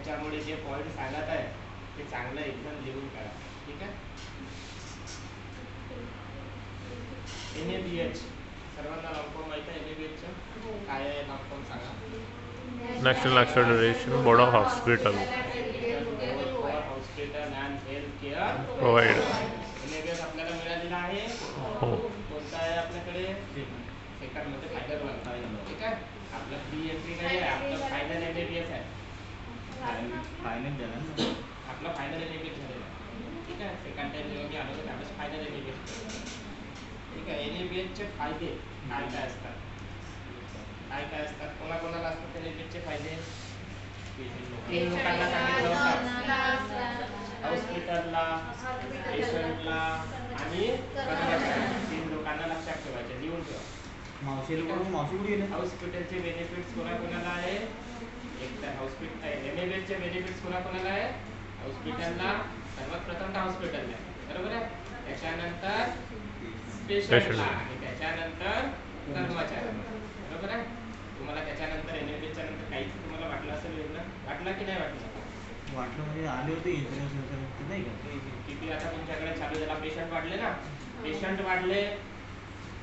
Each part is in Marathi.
त्याच्यामुळे जे पॉईंट सांगत आहे ते चांगलं एकदम लिहून काढा. ठीक आहे. NABH सर्वांना लॉंग फॉर्म माहिती आहे. NABH काय आहे लॉंग फॉर्म सांगा. National accreditation board of hospital hospital and health care provide. NABH आपल्याला मिळालेला आहे. हो. कोणता आहे आपल्याकडे. सेकंडमध्ये फायनल वन. ठीक आहे. आपलं फ्री एंट्री नाही आहे. आपलं फायनल NABH आहे. फायनल झालं ना आपलं. फायनल NABH झालेलं आहे. ठीक आहे. सेकंड टाइम जेव्हा मी आलो तर त्यावेळेस फायनल NABH. ठीक आहे. NABHचे फायदे काय काय असतात. काय काय असतात. कोणाकोणाला असतात NABHचे फायदे. 3 लोकांना सांगितलं होतं. हॉस्पिटलला, पेशंटला आणि कर्मचाऱ्याला. 3 लोकांना लक्षात ठेवायचे. लिहून ठेवा. हॉस्पिटलचे बेनिफिट्स कोणाकोणाला आहे. एक तर हॉस्पिटल NABHचे बेनिफिट्स कोणाकोणाला आहे. हॉस्पिटलला सर्वात प्रथम तर हॉस्पिटलला बरोबर आहे. त्याच्यानंतर पेशंटला आणि त्याच्यानंतर कर्मचाऱ्यांना बरोबर आहे. तुम्हाला त्याच्यानंतर NABHच्या नंतर काहीच तुम्हाला वाटलं असेल वेगळं. वाटलं की नाही वाटलं. वाटलं म्हणजे आले होते इन्शुरन्स नाही का. किती आता तुमच्याकडे चालू झाला. पेशंट वाढले ना. पेशंट वाढले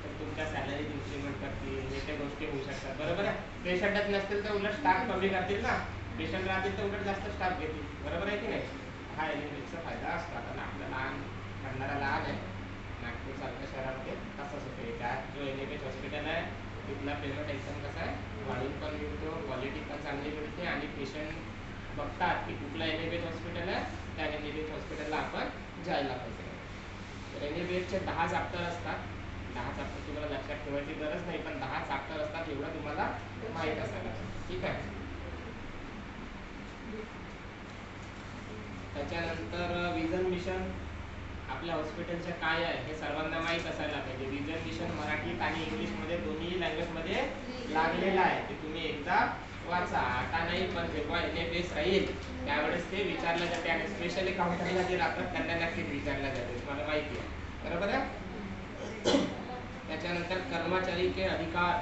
तर तुमच्या सॅलरीत इन्क्रीमेंट करतील. हे त्या गोष्टी होऊ शकतात बरोबर आहे. पेशंटच नसतील तर उलट स्टाफ कमी करतील ना. पेशंट राहतील तर उलट जास्त स्टाफ घेतील बरोबर आहे की नाही. हा NABHचा फायदा असतो. आता आपला लहान म्हणणारा लहान आहे. नागपूर सारख्या शहरामध्ये तसंच होते. त्यात जो NABH हॉस्पिटल आहे तिथला पेमेंट एकदम कसा आहे वाढून पण मिळतो. क्वालिटी पण चांगली मिळते आणि पेशंट बघतात की कुठला NABH हॉस्पिटल आहे त्या NABH हॉस्पिटलला आपण जायला पाहिजे. तर NABHचे 10 चॅप्टर असतात. 10 चॅप्टर तुम्हाला लक्षात ठेवायची गरज नाही पण 10 चॅप्टर असतात एवढं तुम्हाला माहीत असायला. ठीक आहे. त्याच्यानंतर विजन मिशन आपल्या हॉस्पिटलच्या काय आहे हे सर्वांना माहीत असायला पाहिजे. विजन मिशन मराठीत आणि इंग्लिशमध्ये दोन्ही लँग्वेजमध्ये लागलेलं आहे. ते तुम्ही एकदा वाचा. आता नाही पण जेव्हा NABH राहील त्यावेळेस ते विचारलं जाते आणि स्पेशली काउंटरला जे राहतात त्यांना नक्कीच विचारलं जाते. तुम्हाला माहिती आहे बरोबर आहे. त्याच्यानंतर कर्मचारी के अधिकार.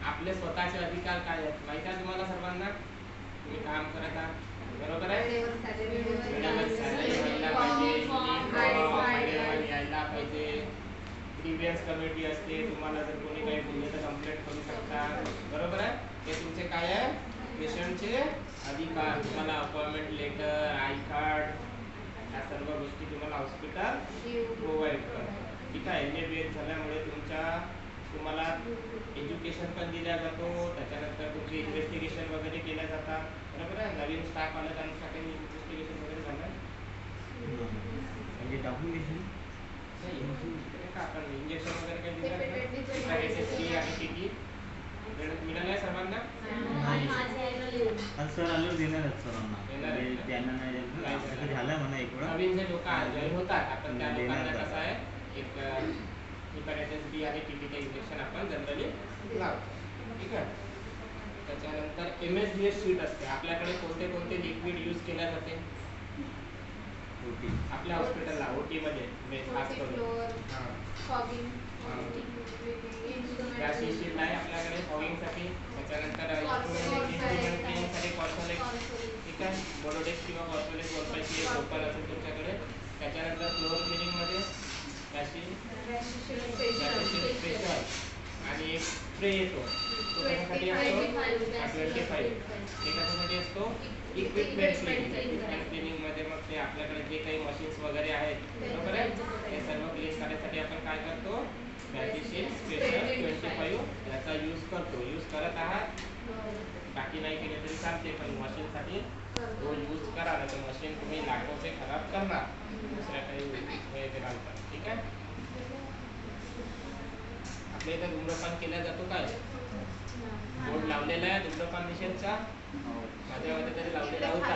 आपले स्वतःचे अधिकार काय आहेत माहिती आहे तुम्हाला सर्वांना. तुम्ही काम करत आहात बरोबर आहे. वेळेवर सॅलरी व्हायला पाहिजे. यायला पाहिजे. ग्रीव्हन्स कमिटी असते. तुम्हाला जर कोणी काही बोलले तर कंप्लेंट करू शकता बरोबर आहे. हे तुमचे काय आहे पेशंटचे अधिकार. तुम्हाला अपॉइंटमेंट लेटर, आय कार्ड या सर्व गोष्टी तुम्हाला हॉस्पिटल प्रोव्हाइड करतं. ठीक आहे. NABH झाल्यामुळे तुम्हाला एज्युकेशन पण दिल्या जातो. त्याच्यानंतर तुमची इन्व्हेस्टिगेशन वगैरे केल्या जातात बरोबर आहे. नवीन स्टाफ आला त्यांच्यासाठी इन्व्हेस्टिगेशन वगैरे झालं म्हणजे डॉक्युमेंटेशन नाही का आपण इंजेक्शन वगैरे काही दिलं SST आणि TT मिळालं आहे सर्वांना. सर आल्यावर देणारच सरांना. त्यांना नाही झालं म्हणा एक वेळा. नवीन जे लोक जॉईन होतात आपण त्या लोकांना कसं आहे एक SST आणि TT इंजेक्शन आपण जनरली लावतो. ठीक आहे. त्याच्यानंतर MSDS शीट असते. आपल्याकडे कोणते कोणते लिक्विड यूज केल्या जाते आपल्या हॉस्पिटलला OT मध्ये खास करून गॅसची शीट आहे आपल्याकडे फॉगिंगसाठी. त्याच्यानंतर इंस्ट्रुमेंटसाठी कॉर्पोलेट. ठीक आहे. बोलोडेक्स किंवा कॉर्पोलेट वापरायची ओपन असेल तुमच्याकडे. त्याच्यानंतर फ्लोअर क्लिनिंगमध्ये स्पेशल आणि एक स्प्रे येतो. तो कशासाठी असतो 25. ते कशासाठी असतो इक्विपमेंट क्लिनिंगमध्ये. मग ते आपल्याकडे जे काही मशीन्स वगैरे आहेत बरोबर आहे हे सर्व क्लीन करण्यासाठी आपण काय करतो गॅसिशियल स्पेशल 25 याचा यूज करतो. यूज करत आहात बाकी नाही केले तरी चालते पण मशीनसाठी तो यूज करा. तर मशीन तुम्ही लाखोचे खराब करणार दुसऱ्या काही हे घालतात. ठीक आहे. आपल्या इथं धूम्रपान केला जातो काय बोर्ड लावलेला आहे धूम्रपान निषेधचा. माझ्यामध्ये तरी लावलेला होता.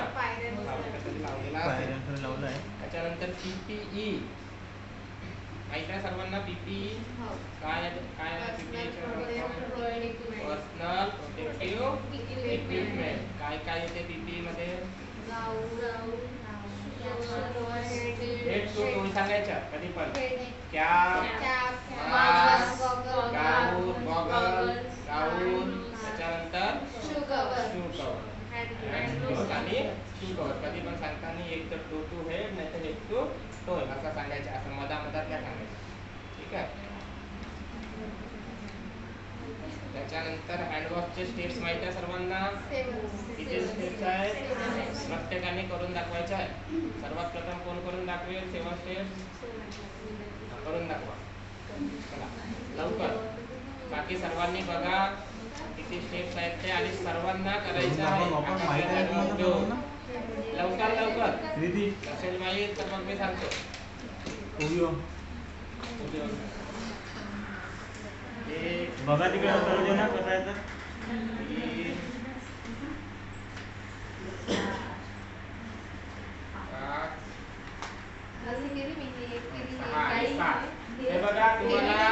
लावला आहे. त्याच्यानंतर PPE माहिती आहे सर्वांना. PPE काय काय पर्सनल प्रोटेक्टिव्ह इक्विपमेंट. काय काय येते PPE मध्ये. हेड टू टोल सांगायच्या कधी पण. कॅप, मास्क, गाऊन, गॉगल, गाऊन. त्याच्यानंतर शू कव्हर आणि एक तर टो टू हेड नाही तर हेड टू टो असं सांगायचं, असं मधामधात काय सांगायचं. ठीक आहे. त्याच्यानंतर हँडवॉशचे स्टेप्स माहिती आहे सर्वांना? किती स्टेप्स आहेत प्रत्येकाने करून दाखवायच्या आहे. सर्वात प्रथम कोण करून दाखवेल 7 स्टेप्स? करून दाखवा चला लवकर. बाकी सर्वांनी बघा किती स्टेप्स आहेत ते आणि सर्वांना करायचं आहे. लवकर लवकर असेल माहीत तर मग मी सांगतो. बघा तिकडे करू ना कसं आहे तर. 3 5 6. हे बघा तुम्हाला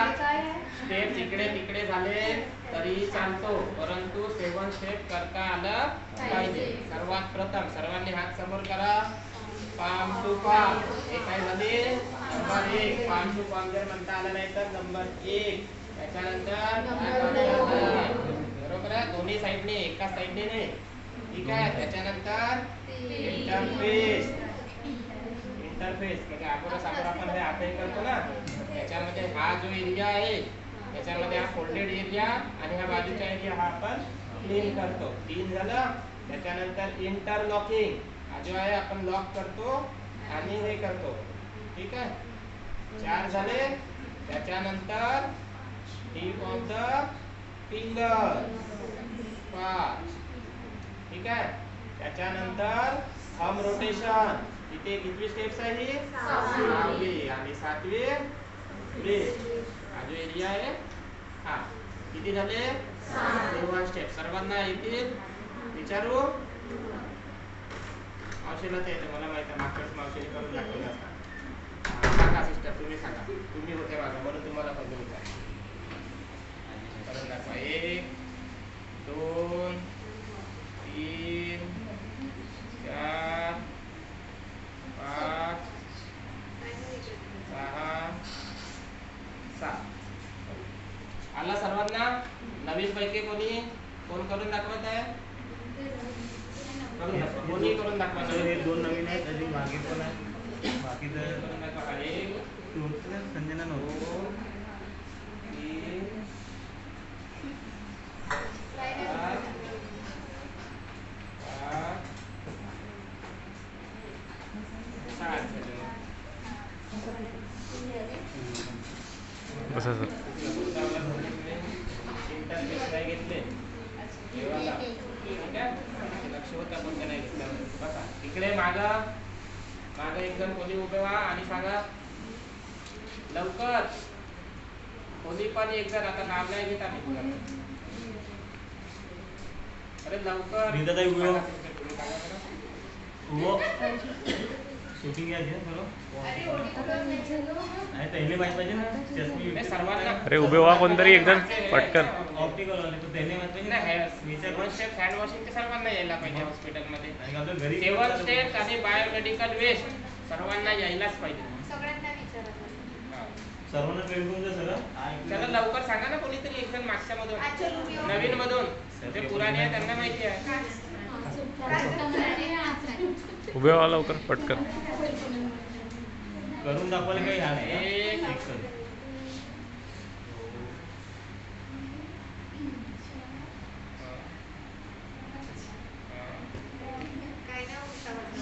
स्टेप इकडे तिकडे झाले तरी चालतो, परंतु 7 स्टेप करता आलं पाहिजे. सर्वात प्रथम सर्वांनी हात समोर करा. Palm to palm. हे काय झाले? नंबर 1. पाम टू पाम जर म्हणता आलं नाही तर नंबर 1. त्याच्यानंतर बरोबर आहे, दोन्ही साईडने एका साईडने नाही. ठीक आहे. त्याच्यानंतर इंटरफेस. इंटरफेस म्हणजे अगोदर आपण हे आता करतो ना, त्याच्यामध्ये हा जो एरिया आहे त्याच्यामध्ये हा फोल्डेड एरिया आणि हा बाजूचा एरिया हा आपण क्लीन करतो. 3 झालं. त्याच्यानंतर इंटरलॉकिंग, हा जो आहे आपण लॉक करतो आणि हे करतो. ठीक आहे. 4 झाले. त्याच्यानंतर टिप ऑफ द फिंगर 5. ठीक आहे. त्याच्यानंतर थंब रोटेशन. इथे किती स्टेप्स आहे? 6वी आणि 7वी ब्रेथ. हा जो एरिया आहे हा किती झाले? 7 स्टेप. सर्वांना येतील? विचारू? मावशीला ते येते मला माहिती आहे, मागच्याच मावशीने करून दाखवलं असता. सांगा सिस्टर, तुम्ही सांगा. तुम्ही होते माझा म्हणून तुम्हाला पण विचार करून दाखवा. 1 2 3 4 5 6 7. आला सर्वांना? नवीन पैकी कोणी कोण करून दाखवत आहे? कोणी करून दाखवा. हे 2 नवीन आहेत, अजून बाकी पण आहे. बाकी तर करून दाखवा. 1 संजना 2 3 4 5 6 कसं सर? इंटरफेस नाही घेतले देवाला. ठीक आहे. लक्ष होता पण ते नाही घेतलं. बघा इकडे मागं एक जण कोणी उभे व्हा आणि सांगा लवकर. कोणी पण एक जण, आता नाव नाही घेत आम्ही कुणाला. अरे लवकर. शूटिंग घ्यायची सर्व. पहिले माहिती पाहिजे ना चष्मी. सर्वांना अरे उभे व्हा कोणतरी एक जण पटकन. ऑप्टिकल वाले तो त्याने माहिती पाहिजे. 7 स्टेप हँड वॉशिंग ते सर्वांना यायला पाहिजे हॉस्पिटलमध्ये. आणि आपल्या घरी 7 स्टेप्स आणि बायोमेडिकल वेस्ट सर्वांना यायलाच पाहिजे. सर्वांना ट्रेन करून सगळं. त्याला लवकर सांगा ना कोणीतरी एक जण मागच्या मधून नवीन मधून. ते पुराणे आहे त्यांना माहिती आहे. उभे व्हा लवकर पटकन. करून दाखवायला काही ह्या नाही. 1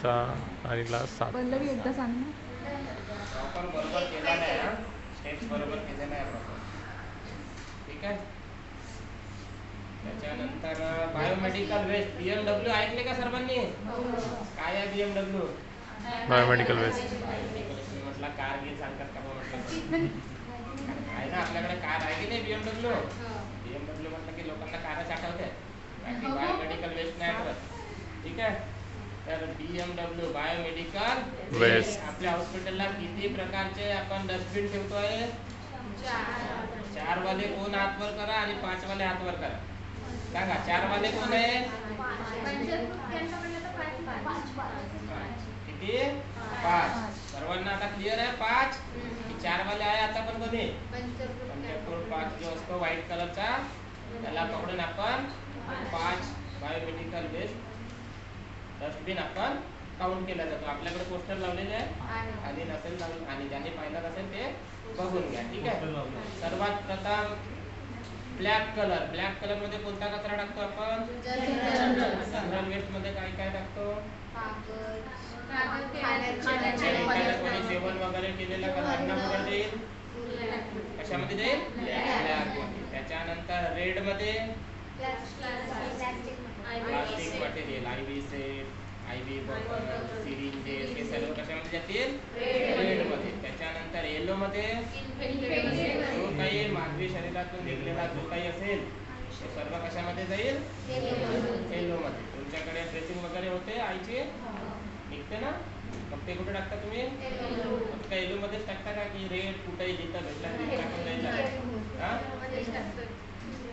6 आणि लास्ट 7. पल्लवी एकदा सांग ना. प्रॉपर बरोबर केला नाही हा. स्टेप्स बरोबर केले नाही प्रॉपर. ठीक आहे. त्याच्यानंतर बायोमेडिकल वेस्ट. BMW ऐकले का सर्वांनी? काय आहे BMW? Biomedical waste. म्हटलं कार घे सांगतात का म्हटलं. आहे ना आपल्याकडे कार आहे की नाही BMW? BMW म्हटलं की लोकांना कारच आठवते, बाकी बायोमेडिकल वेस्ट नाही आठवत. ठीक आहे. तर BMW बायोमेडिकल वेस्ट. आपल्या हॉस्पिटलला किती प्रकारचे आपण डस्टबिन ठेवतोय? 4 वाले कोण हात वर करा आणि 5 वाले हात वर करा. सांगा 4 वाले कोण आहे? किती? 5. सर्वांना आता क्लिअर आहे? 5. 4 वाले आहे आता पण कोणी? पंचक्रोड 5 जो असतो व्हाईट कलरचा त्याला पकडून आपण 5 बायोमेडिकल वेस्ट डस्टबिन आपण काउंट केला जातो. आपल्याकडे पोस्टर लावलेले आहे आणि नसेल लावले आणि ज्यांनी पाहिलं नसेल ते बघून घ्या. ठीक आहे. सर्वात प्रथम ब्लॅक कलर मध्ये कोणता कचरा टाकतो आपण? जनरल वेस्ट मध्ये काय काय टाकतो? कोणी जेवण वगैरे केलेलं अन्नामध्ये येईल, कशामध्ये जाईल? ब्लॅक मध्ये. त्याच्यानंतर रेड मध्ये plastic material, ivy bottle, syringes हे सर्व कशामध्ये जातील? रेड मध्ये. त्याच्यानंतर येलो मध्ये जो काही मानवी शरीरातून निघलेला जो काही असेल ते सर्व कशामध्ये जाईल? येलो मध्ये. तुमच्याकडे ड्रेसिंग वगैरे होते आईची, निघते ना, मग ते कुठे टाकता तुम्ही? फक्त येलो मध्येच टाकता का की रेड कुठेही जिथं भेटला तिथे टाकून द्यायचा?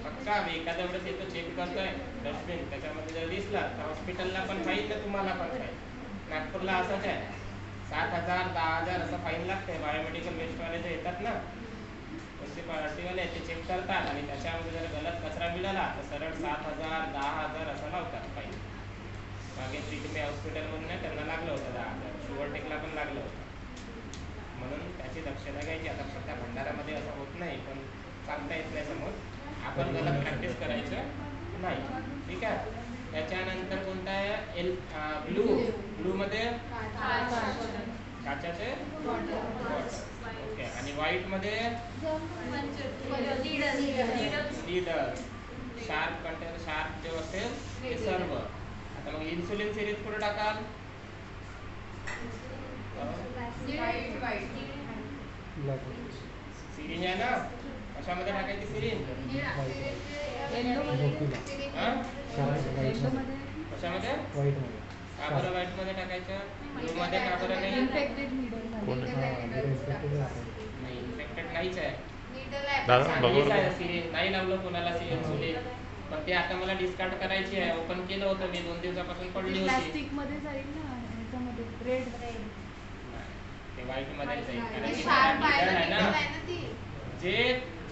पक्का एखाद्या वेळेस येतो चेक करतोय डस्टबिन, त्याच्यामध्ये जर दिसला तर हॉस्पिटलला पण फाईन तर तुम्हाला पण फाईन. नागपूरला असंच आहे, 7,000 10,000 असं फाईन लागते. बायोमेडिकल वेस्टवाले जे येतात ना, म्युन्सिपालिटीवाले ते चेक करतात आणि त्याच्यामध्ये जर गलत कचरा मिळाला तर सरळ 7,000 10,000 असं लावतात फाईन. मागे ट्रीटमेंट हॉस्पिटलमधून नाही त्यांना लागलं होतं 10,000, शुगरटेकला पण लागलं होतं. म्हणून त्याची दक्षता घ्यायची. आता सध्या भंडारामध्ये असं होत नाही, पण सांगता येत नाही समोर. आपण गलत प्रॅक्टिस करायचं नाही. ठीक आहे. त्याच्यानंतर कोणता आहे? ब्लू मध्ये काचाचे ओके. आणि व्हाईट मध्ये लीडर, शार्प कंटेनर, शार्प जे असेल ते सर्व. आता मग इन्सुलिन सिरीज कुठे टाकाल? सिरिंज आहे ना, कशामध्ये टाकायची सिरिंज? कशामध्ये? का बरं व्हाईट मध्ये टाकायचं? ब्लू मध्ये का बरं नाही? नाही, इन्फेक्टेड नाहीच आहे. सिरिंज नाही लावलं कोणाला इन्सुलिन, पण ते आता मला डिस्कार्ड करायची आहे. ओपन केलं होतं मी 2 दिवसापासून पडली होती. प्लास्टिक मध्ये जाईल ना, ह्याच्यामध्ये रेड. ते व्हाईट मध्ये जाईल कारण की निडल आहे ना. जे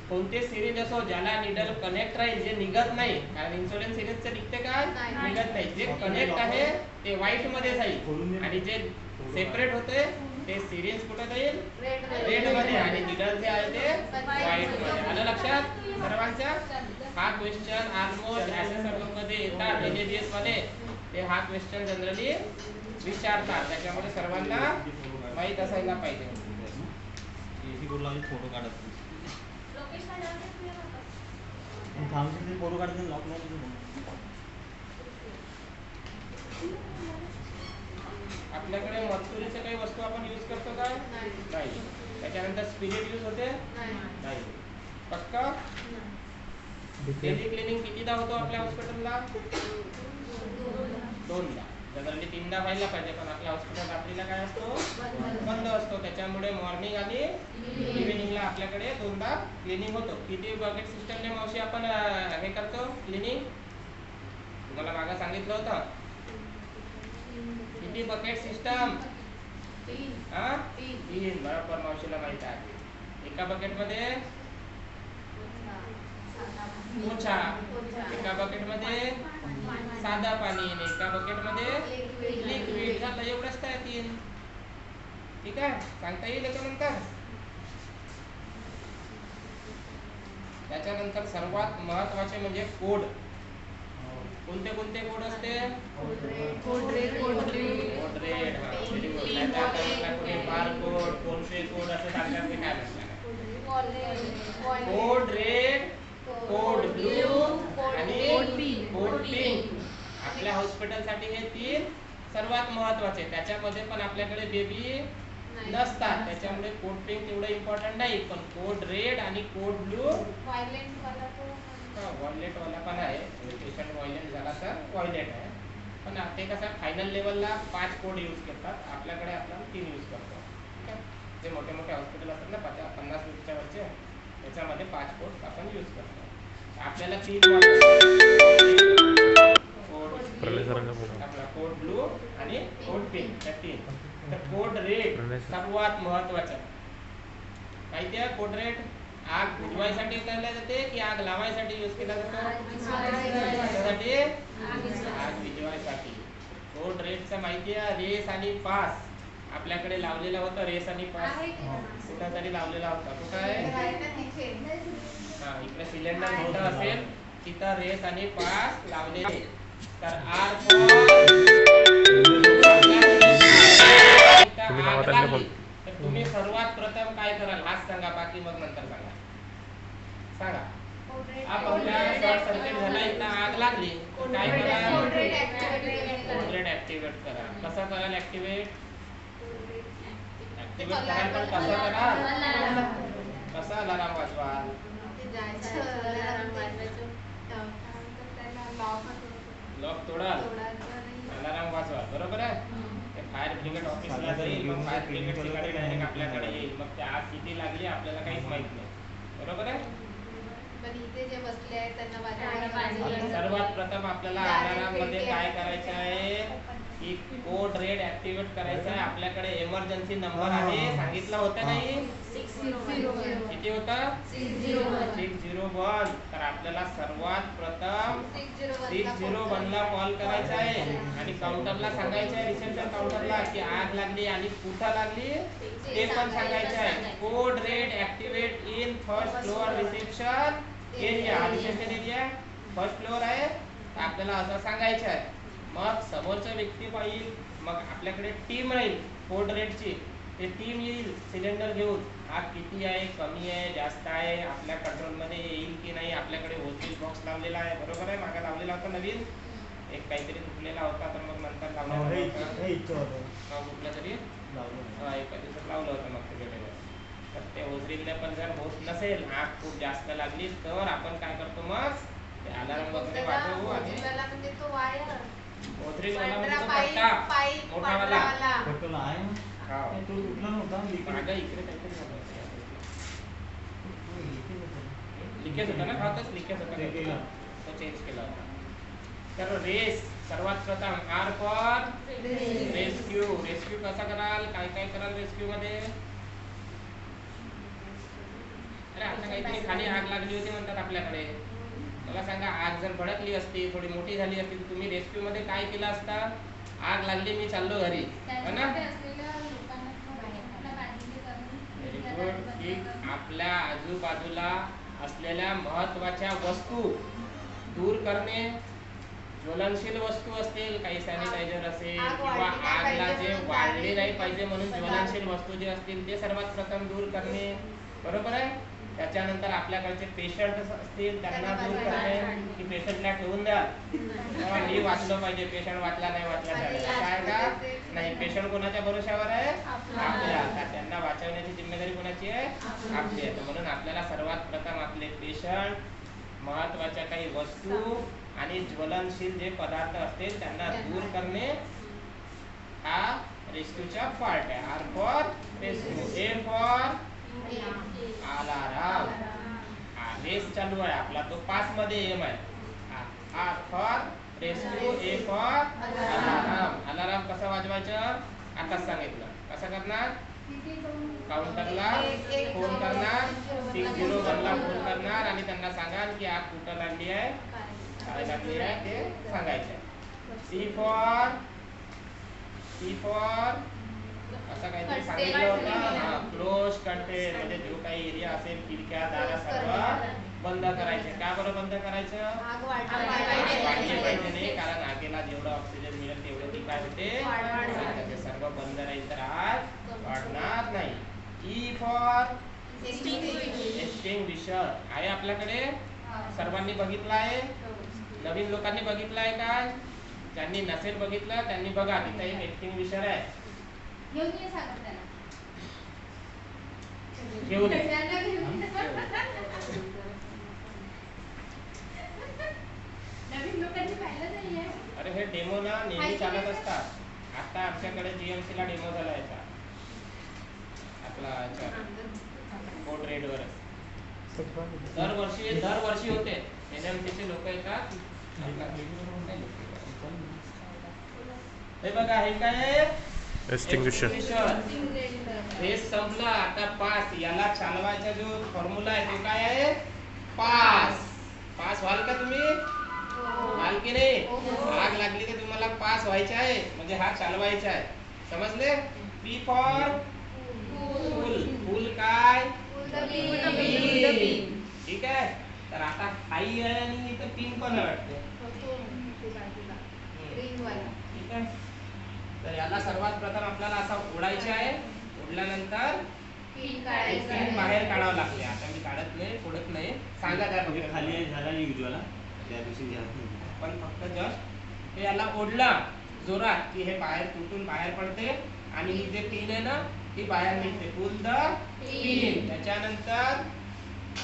कोणते सिरिंज असो ज्याला निडल कनेक्ट राहील, जे निघत नाही, कारण इन्सुलिन सिरिंजचं निघते काय? निघत नाही. जे कनेक्ट आहे ते व्हाईट मध्ये जाईल आणि जे सेपरेट होते ते सिरिंज कुठे जाईल? रेड मध्ये. आणि निडल जे आहे ते व्हाईट मध्ये. आलं लक्षात सर्वांच्या? हा क्वेश्चन ऑलमोस्ट असेसमेंट मध्ये येतात. LABS मध्ये ते हा क्वेश्चन जनरली विचारतात, त्याच्यामुळे सर्वांना माहित असायला पाहिजे. फोटो काढत फोटो काढत लॉक आपल्याकडे मर्क्युरीच्या काही वस्तू आपण यूज करतो का? नाही. त्याच्यानंतर स्पिरिट यूज होते? नाही. पक्का? डेली क्लिनिंग कितीदा होतो आपल्या हॉस्पिटलला? 2दा. जनरली 3दा व्हायला पाहिजे, पण आपल्या हॉस्पिटल रात्रीला काय असतो? बंद असतो. त्याच्यामुळे मॉर्निंग आणि इव्हिनिंगला आपल्याकडे 2दा क्लिनिंग होतो. किती बकेट सिस्टमने मावशी आपण हे करतो क्लिनिंग? तुम्हाला मागे सांगितलं होतं. किती बकेट सिस्टम? 3. बरोबर मावशीला माहित आहे. एका बकेट मध्ये पोछा, एका बकेट मध्ये साधा पाणी आणि एका बकेट मध्ये लिक्विड. झालं एवढंच काय 3. ठीक आहे, सांगता येईल याच्यानंतर. त्याच्यानंतर सर्वात महत्वाचे म्हणजे कोड. कोणते कोणते कोड असते? Code red, barcode, PhonePe code असं सांगतात ते काय नसणार. कोड रेड, कोड ब्लू आणि कोड पिंक. आपल्या हॉस्पिटलसाठी हे 3 सर्वात महत्वाचे. त्याच्यामध्ये पण आपल्याकडे बेबी नसतात, त्याच्यामुळे कोड पिंक एवढं इम्पॉर्टंट नाही. पण कोड रेड आणि कोड ब्लू व्हायलेट वाला पण आहे. पेशंट व्हायलेट झाला तर व्हायलेट आहे, पण ते कसं फायनल लेवलला 5 कोड यूज करतात. आपल्याकडे आपण 3 यूज करतो. ठीक आहे. जे मोठे मोठे हॉस्पिटल असतात ना 50-50 वरचे, त्याच्यामध्ये 5 कोड आपण यूज करतो. आपल्याला 3 कोड ब्लू आणि कोड पिंक, 3. तर कोड रेड सर्वात महत्वाचा. माहिती आहे कोड रेड? आग बुझवायसाठी केला जाते की आग लावायसाठी यूज केला जातो? आग विझवायसाठी. कोड रेडचं माहिती आहे, रेस आणि पास आपल्याकडे लावलेलं होतं. रेस आणि पास कुठं तरी लावलेला होता. कुठं आहे? हा, इकडे सिलेंडर कुठं असेल तिथं रेस आणि पास लावलेले. तर आर आग लागली तर तुम्ही सर्वात प्रथम काय कराल आज सांगा, बाकी मग नंतर सांगा. सांगा. आपल्या शॉर्ट सर्किट झाला, इथं आग लागली तर काय कराल? कोड रेड ऍक्टिव्हेट करा. कसं कराल ऍक्टिव्हेट? ऍक्टिव्हेट कराल पण कसं कराल? कसा अलार्म वाजवाल? लॉक तोडाल, अलार्म वाजवाल. बरोबर आहे. ते फायर ब्रिगेड ऑफिसला जाईल, मग फायर ब्रिगेडची गाडी डायरेक्ट आपल्याकडे येईल. मग त्या आग किती लागली आपल्याला काहीच माहित नाही. बरोबर आहे. सर्वात प्रथम आपल्याला अलार्म मध्ये काय करायचं आहे की कोड रेड ऍक्टिव्हेट करायचा आहे. आपल्याकडे इमर्जन्सी नंबर आहे, सांगितलं होतं नाही? 601. किती होतं? 601. तर आपल्याला सर्वात प्रथम 601 ला कॉल करायचा आहे आणि काउंटरला सांगायचं आहे, रिसेप्शन काउंटरला, की आग लागली आणि कुठं लागली ते पण सांगायचं आहे. Code red activate in first floor reception area. Reception area first floor आहे, तर आपल्याला असं सांगायचं आहे. मग समोरचा व्यक्ती पाहिजे, मग आपल्याकडे टीम राहील कोड रेडची. ते टीम येईल सिलेंडर घेऊन. आग किती आहे, कमी आहे, जास्त आहे, आपल्या कंट्रोलमध्ये येईल की नाही. आपल्याकडे होतील बॉक्स लावलेला आहे. बरोबर आहे. मागे लावलेला होता नवीन एक काहीतरी तुटलेला होता, तर मग नंतर लावलेला होता. कुठला तरी एका दिवसात लावलं होतं मग ते गेलेलं. तर ते होजरीला पण जर होत नसेल, आग खूप जास्त लागली, तर आपण काय करतो मग ते अलार्म वगैरे वाजवू आणि होजरीवाला म्हणजे तो पट्टा मोठावाला. हा. मागं इकडे काहीतरी झालं होतं. लिकेज होता ना. हा, तोच लिकेज होता, तो चेंज केला होता. तर रेस सर्वात प्रथम आर फॉर रेस्क्यू. रेस्क्यू कसा कराल, काय काय कराल रेस्क्यू मध्ये? अरे आता काहीतरी खाली आग लागली होती म्हणतात आपल्याकडे. मला सांगा, आग जर भडकली असती, थोडी मोठी झाली असती, तर तुम्ही रेस्क्यू मध्ये काय केलं असतं? आग लागली, मी चाललो घरी, है ना? Very good. की आपल्या आजूबाजूला असलेल्या महत्वाच्या वस्तू दूर करणे, ज्वलनशील वस्तू असतील, काही सॅनिटायझर असेल किंवा आगला जे वाढले नाही पाहिजे म्हणून ज्वलनशील वस्तू जे असतील ते सर्वात प्रथम दूर करणे. बरोबर आहे. त्याच्यानंतर आपल्याकडचे पेशंट असतील त्यांना दूर करणे, की पेशंटला ठेवून द्या, मी वाचलो पाहिजे, पेशंट वाचला नाही वाचला काय का नाही. पेशंट कोणाच्या भरोशावर आहे? आपल्या. तर त्यांना वाचवण्याची जिम्मेदारी कोणाची आहे? आपली आहे. म्हणून आपल्याला सर्वात प्रथम आपले पेशंट, महत्वाच्या काही वस्तू आणि ज्वलनशील जे पदार्थ असतील त्यांना दूर करणे हा रेस्क्यूचा पार्ट आहे. R for rescue, A for alarm. Race चालू आहे आपला, तो 5 मध्ये एम आहे. R for rescue, A for alarm. Alarm कसं वाजवायचं आताच सांगितलं. कसं करणार? काउंटरला फोन करणार, 601 ला फोन करणार आणि त्यांना सांगाल की आग कुठं लागली आहे, काय लागली आहे ते सांगायचं. सी फॉर असं काहीतरी सांगितलं होतं. क्लोज कंटेन म्हणजे जो काही एरिया असेल, खिडक्या दारा सर्व बंद करायचे. का बरं बंद करायचं? आग वाढली पाहिजे नाही, कारण आगीला जेवढं ऑक्सिजन मिळेल तेवढं ती काय होते, सर्व बंद राहील तर आग वाढणार नाही. ई फॉर एक्सटिंग्विशर आहे आपल्याकडे. सर्वांनी बघितलं आहे, नवीन लोकांनी बघितलं आहे का? ज्यांनी नसेल बघितलं त्यांनी बघा, तिथं एक एक्सटिंग्विशर आहे. घेऊन अरे हे डेमो ना नेहमी चालत असतात. आता आमच्याकडे जीएमसी ला डेमो झाला याचा, आपला कोड रेड वर. दरवर्षी होते. एनएमसी चे लोक येतात. हे बघा, हे काय एक्सटिंग्विशर. हे संपलं आता. पास याला चालवायचा जो फॉर्म्युला आहे तो काय आहे? पास. पास व्हाल का तुम्ही? व्हाल की नाही? आग लागली की तुम्हाला आपला पास व्हायचा आहे म्हणजे हा चालवायचा आहे. समजले? पी फॉर फुल. फुल काय? पिन. ठीक आहे. तर आता हाई आहे आणि इथं पिन पण आहे वाटते. ठीक आहे. तर याला सर्वात प्रथम आपल्याला असा ओढायचे आहे. ओढल्यानंतर पिन बाहेर काढावं लागते. आता मी काढत नाही, फोडत नाही. सांगा त्या म्हणजे खाली झाला नाही उज्ज्वला त्या दिवशी घ्या. पण फक्त जस्ट हे याला ओढला जोरात की हे बाहेर तुटून बाहेर पडते आणि ही जे पिन आहे ना ती बाहेर निघते. Pull the pin. त्याच्यानंतर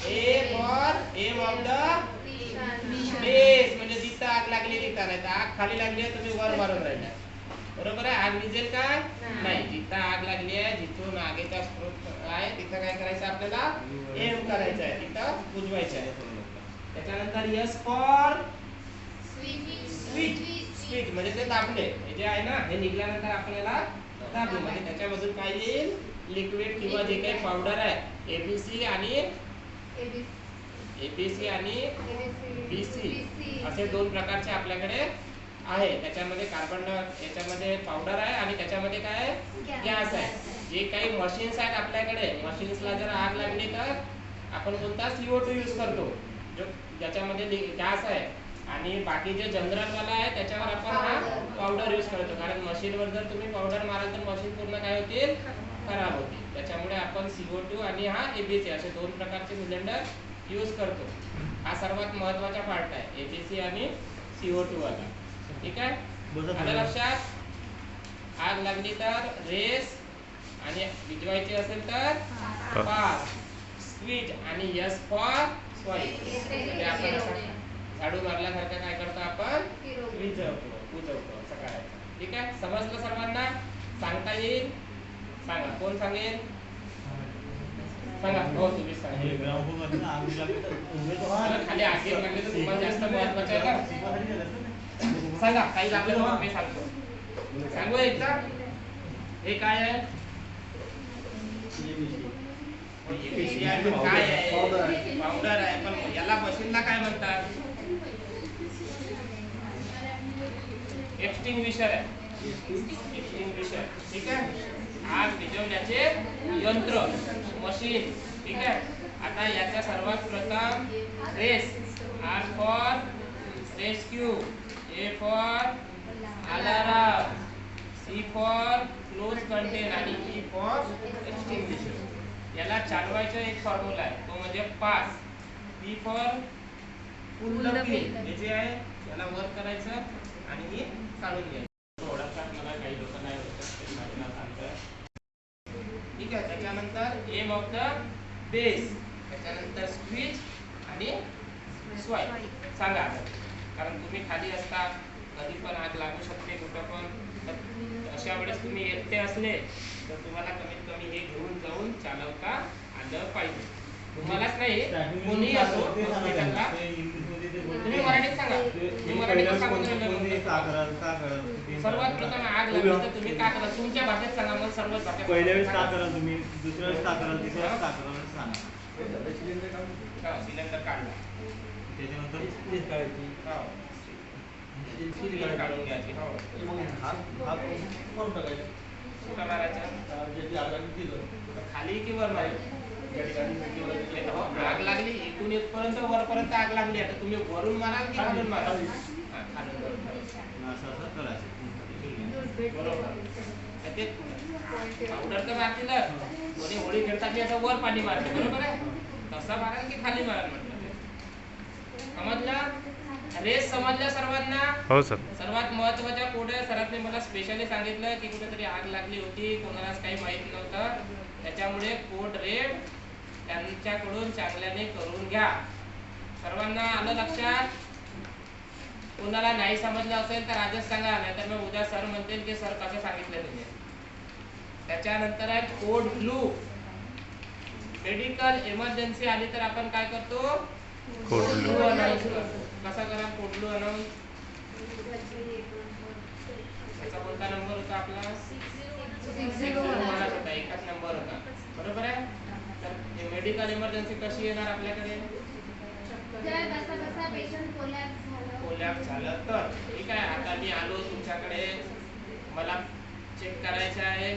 एम ऑफ द बेस म्हणजे जिथं आग लागली तिथं नाही. आग खाली लागली आहे तुम्ही वर मारून राहिला. बरोबर आहे. आग विझेल काय? नाही. जिथं आग लागली आहे जिथून आगीचा स्रोत आहे तिथं काय करायचं आपल्याला? एम करायचं आहे. तिथं बुजवायचं आहे. त्याच्यानंतर एस फॉर स्विच म्हणजे ते दाबले. हे जे आहे ना हे निघल्यानंतर आपल्याला दाबले म्हणजे त्याच्यामधून काय येईल? लिक्विड किंवा जे काही पावडर आहे एबीसी आणि बीसी असे दोन प्रकारचे आपल्याकडे आहे. त्याच्यामध्ये कार्बन याच्यामध्ये पावडर आहे आणि त्याच्यामध्ये काय गॅस आहे. जे काही मशीन्स आहेत आपल्याकडे मशीन्सला जर आग लागली तर आपण कोणता CO2 यूज करतो जो ज्याच्यामध्ये गॅस आहे. आणि बाकी जे जनरल वाला आहे त्याच्यावर आपण हा पावडर यूज करतो. कारण मशीनवर जर तुम्ही पावडर माराल तर मशीन पूर्ण काय होतील? खराब होतील. त्याच्यामुळे आपण CO2 आणि हा एबीसी असे दोन प्रकारचे सिलेंडर यूज करतो. हा सर्वात महत्वाचा पार्ट आहे एबीसी आणि CO2 वाला. ठीक आहे. आलं लक्षात? आग लागली तर रेस आणि विझवायची असेल तर पास. स्विच आणि एस फॉर स्वाईप. म्हणजे आपण झाडू मारल्यासारखं काय करतो आपण? बुजवतो असं करायचं. ठीक आहे. समजलं सर्वांना? सांगता येईल? सांगा. कोण सांगेल? सांगा. हो तुम्ही सांगा. खाली आग लागली तर तुम्हाला जास्त महत्वाचं आहे का? सांगा. काही लागलं तर मी सांगतो. सांगू एकदा. हे काय आहे? काय आहे? पावडर आहे. पण याला मशीनला काय म्हणतात? एक्सटिंग्विशर आहे. एक्सटिंग्विशर. ठीक आहे. आग विझवण्याचे यंत्र मशीन. ठीक आहे. आता याच्या सर्वात प्रथम race. R for rescue, A for alarm, C for close contain आणि E फॉर एक्सटिंग्विशर. याला चालवायचा एक फॉर्म्युला आहे तो म्हणजे pass. P for pull the pin. हे जे आहे याला वर करायचं आणि हे काढून घ्यायचं. ओळखतात मला काही लोक नाही ओळखत ते माझ्या सांगतात. ठीक आहे. त्याच्यानंतर एम ऑफ द बेस. त्याच्यानंतर स्विच आणि स्वाईप. सांगा आता. कारण तुम्ही खाली असता कधी पण आग लागू शकते कुठं पण. तर अशा वेळेस तुम्ही एकटे असले तर तुम्हाला कमीत कमी हे घेऊन जाऊन चालवता आलं पाहिजे. तुम्हालाच नाही कोणीही असो हॉस्पिटलला. तुम्ही मराठीत सांगा. मी मराठीत सांगून सर्वात प्रथम आग लागली तर तुम्ही काय करा? तुमच्या भाषेत सांगा. मग सर्वच भाषेत. पहिल्या वेळेस का कराल तुम्ही? दुसऱ्या वेळेस का कराल? तिसऱ्या वेळेस का कराल? सांगा. सिलेंडर काढला त्याच्यानंतर काढून घ्यायची. कुठं मारायचं? खाली की वर मारायचं? आग लागली इथून इथपर्यंत वरपर्यंत आग लागली. आता तुम्ही वरून माराल की खालून माराल? खालून असं करायचं. बरोबर. ते पावडर तर मारतीलच. कोणी होळी खेळतात की असं वर पाणी मारते. बरोबर आहे. तसं माराल की खाली माराल म्हटलं. समजलं? रेस समजलं सर्वांना? हो सर. सर्वात महत्वाच्या कोड आहे. सरांनी मला स्पेशली सांगितलं की कुठेतरी आग लागली होती कोणालाच काही माहित नव्हतं. त्याच्यामुळे कोड रेड त्यांच्याकडून चांगल्याने करून घ्या. सर्वांना आलं लक्षात? कोणाला नाही समजलं असेल तर आजच सांगा. नाहीतर मग उद्या सर म्हणतील की सर कसं सांगितलं तुम्ही. त्याच्यानंतर आहे कोड ब्लू. मेडिकल इमर्जन्सी आली तर आपण काय करतो? कोड ब्लू अनाउन्स करतो. कसा करा कोड ब्लू अनाउन्स? त्याचा कोणता नंबर होता आपला? 601 होता. एकच नंबर होता. बरोबर आहे. तर मेडिकल इमर्जन्सी कशी येणार आपल्याकडे? कोलॅप्स झालं तर. ठीक आहे, आता मी आलो तुमच्याकडे, मला चेक करायचं आहे.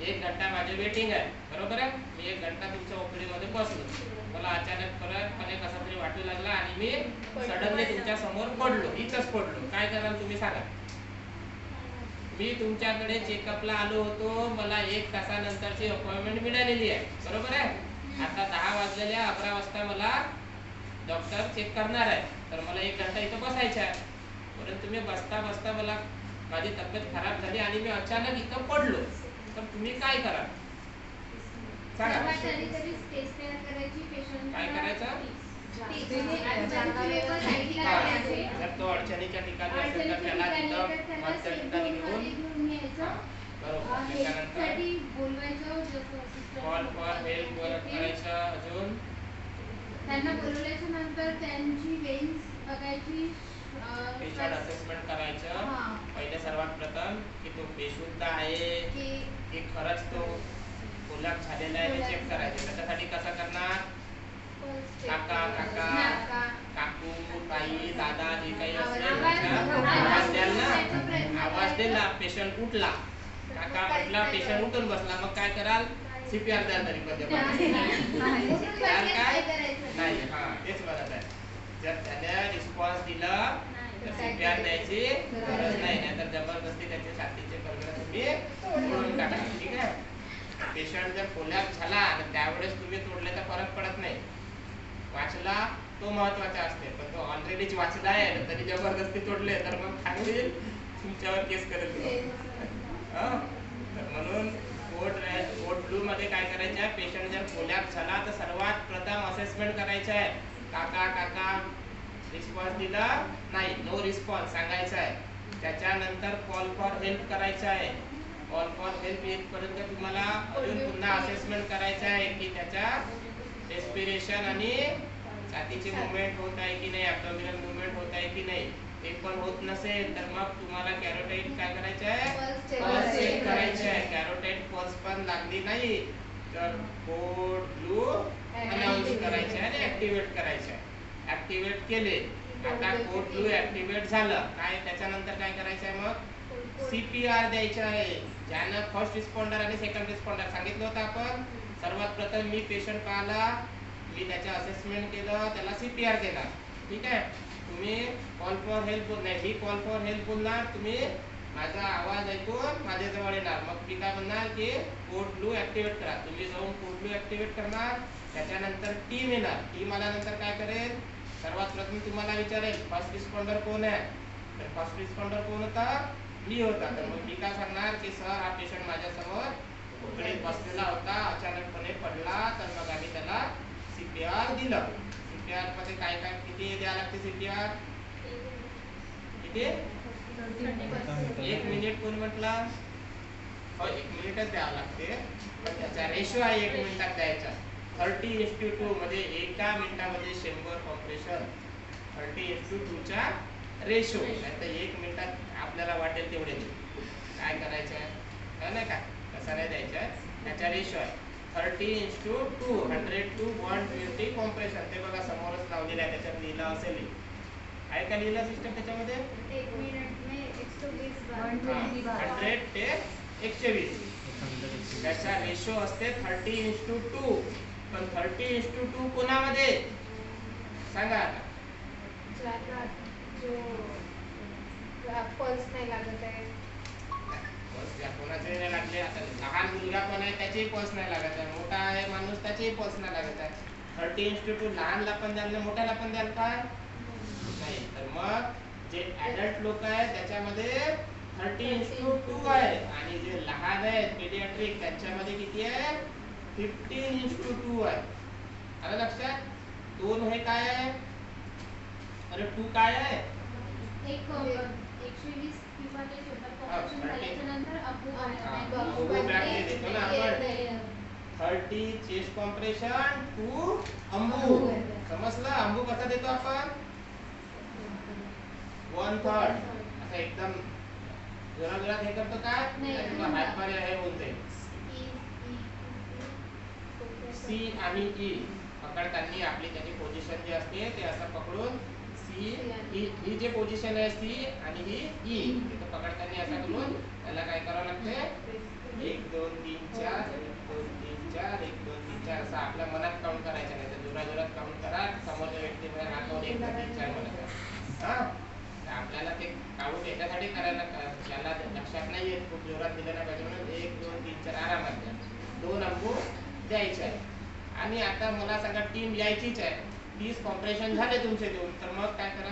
1 घंटा माझी वेटिंग आहे, बरोबर आहे. मी 1 घंटा तुमच्या ओपीडी मध्ये बसलो. मला अचानकपणे कसा तरी वाटू लागला आणि मी सडनली तुमच्या समोर पडलो, इथंच पडलो. काय कराल तुम्ही सांगा. मी तुमच्याकडे चेकअपला आलो होतो, मला 1 तासानंतरची अपॉइंटमेंट मिळालेली आहे, बरोबर आहे. आता 10 वाजलेल्या 11 वाजता मला डॉक्टर चेक करणार आहे, तर मला 1 घंटा इथं बसायचं आहे. परंतु मी बसता बसता मला माझी तब्येत खराब झाली आणि मी अचानक इथं पडलो, तर तुम्ही काय कराल सांगा. काय करायचं. जर तो अडचणीच्या ठिकाणी असेल तर त्याला तिथं मधल्या ठिकाणी घेऊन बरोबर. त्याच्यानंतर कॉल फॉर हेल्प करायचं. अजून त्यांना बोलवल्याच्या नंतर त्यांची वेन्स बघायची, पेशंट असेसमेंट करायचं. पहिले सर्वात प्रथम की तो बेशुद्ध आहे की खरंच तो कोलॅप्स झालेला आहे ते चेक करायचं. त्याच्यासाठी कसं करणार. काका काकू ताई दादा जे काही असेल आवाज द्याल ना. आवाज दिला, पेशंट उठला, काका म्हटला, पेशंट उठून बसला, मग काय कराल. CPR द्याल तरी पण द्याल काय नाही. हा तेच म्हणत आहे. जर त्याने रिस्पॉन्स दिला तर CPR द्यायची गरज नाही, नाहीतर जबरदस्ती त्याचे छातीचे कर्करे तुम्ही तोडून टाका. ठीक आहे. पेशंट जर कोलॅप्स झाला तर त्यावेळेस तुम्ही तोडले तर फरक पडत नाही. वाचला तो महत्वाचा असते, पण तो ऑलरेडीच वाचला आहे तरी जबरदस्ती तोडले तर मग काय होईल, तुमच्यावर केस करेल. तर म्हणून कोड ब्लू मध्ये काय करायचं आहे. पेशंट जर कोलॅप्स झाला तर सर्वात प्रथम असेसमेंट करायचं आहे. काका रिस्पॉन्स दिला नाही, नो रिस्पॉन्स सांगायचं आहे. त्याच्यानंतर कॉल फॉर हेल्प करायचं आहे. कॉल फॉर हेल्प येईपर्यंत तुम्हाला अजून पुन्हा असेसमेंट करायचं आहे की त्याच्या रेस्पिरेशन आणि छातीचे मुवमेंट होत आहे की नाही, ॲब्डोमिनल मुवमेंट होत आहे की नाही. ते पण होत नसेल तर मग तुम्हाला कॅरोटाईड काय करायचं आहे. पल्स चेक करायचं आहे. कॅरोटाईड पल्स पण लागली नाही तर कोड ब्लू अनाउन्स करायचे आणि ऍक्टिव्हेट करायचे. ऍक्टिव्हेट केले. आता कोड ब्लू ऍक्टिव्हेट झालं काय, त्याच्यानंतर काय करायचं आहे. मग CPR द्यायचं आहे. ज्यानं फर्स्ट रिस्पॉन्डर आणि सेकंड रिस्पॉन्डर सांगितलं होतं आपण. सर्वात प्रथम मी पेशंट पाहिला, मी त्याचं असेसमेंट केलं, त्याला CPR देणार. ठीक आहे. तुम्ही कॉल फॉर हेल्प नाही, मी कॉल फॉर हेल्प बोलणार, तुम्ही माझा आवाज ऐकून माझ्याजवळ येणार. मग मी काय म्हणणार की कोड ब्लू ऍक्टिव्हेट करा. तुम्ही जाऊन कोड ब्लू ऍक्टिव्हेट करणार. त्याच्यानंतर टीम येणार. टीम आल्यानंतर काय करेल, सर्वात प्रथम तुम्हाला विचारेल फर्स्ट रिस्पॉन्डर कोण आहे. तर फर्स्ट रिस्पॉन्डर कोण होता, मी होता. तर मग मी काय सांगणार की सर हा पेशंट माझ्यासमोर उकडीत बसलेला होता, अचानकपणे पडला, तर मग आम्ही त्याला CPR दिलं. CPR मध्ये काय काय किती द्यावं लागते. CPR किती 1 मिनिट कोण म्हटला. हो 1 मिनिटच द्यावं लागते, पण त्याचा रेशो आहे 1 मिनिटात द्यायचा. 30:2 म्हणजे एका मिनिटामध्ये 100 कॉम्प्रेशन. 30:2 चा रेशो. तर 1 मिनिटात आपल्याला वाटेल तेवढे काय करायचं आहे नाही का, तसं नाही द्यायचं आहे. त्याचा रेशो आहे 30:2 100 to 120 कॉम्प्रेशन. ते बघा समोरच लावलेलं आहे, त्याच्यात लिहिलं असेल. आहे का लिहिलं सिस्टम त्याच्यामध्ये. 1 मिनिट में 120 100 ते 120. त्याचा रेशो असते 30:2. पण 30:2 कोणामध्ये सांगा आता. जो पल्स नाही लागत आहे, कोणाचे नाही लागले. आता लहान मुलगा पण आहे त्याचेही पल्स नाही लागत आहे, मोठा आहे माणूस त्याचेही पल्स नाही लागत आहे. 30:2 लहानला पण द्याल मोठ्याला पण द्याल काय नाही. तर मग जे ऍडल्ट लोक आहेत त्याच्यामध्ये 30:2 आहे आणि जे लहान आहेत पीडियाट्रिक त्यांच्यामध्ये किती आहे 15:2 आहे. आलं लक्षात. 2 हे काय आहे, अरे 2 काय आहे. 120 किंवा ते टोटल कॉम्प्रेशन झाल्याच्या नंतर देतो ना आपण. 30 चेस्ट कॉम्प्रेशन 2 अंबू. समजलं. अंबू कसा देतो आपण 1/3 असं एकदम जोरात हे करतो काय हातपाय हे बोलते. C आणि E पकडताना आपली त्याची पोझिशन जी असते ते असं पकडून सी ही जे पोझिशन आहे सी आणि ही ई. इथं पकडताना असं करून त्याला काय करावं लागते 1 2 3 4 1 2 3 4 1 2 3 4 असं आपल्या मनात काउंट करायचं नाही तर जोरात काउंट करा. समोरच्या व्यक्तीमध्ये हात लावून 1 2 3 4 म्हणत हा. आपल्याला ते काउंट याच्यासाठी करायला त्याला लक्षात नाही येत खूप जोरात दिलं नाही पाहिजे म्हणून 1 2 3 4 आरामात द्या. 2 अंबू द्यायचे आहे. आणि आता मला सांगा टीम यायचीच आहे 30 कॉम्प्रेशन झाले तुमचे देऊन तर मग काय करा.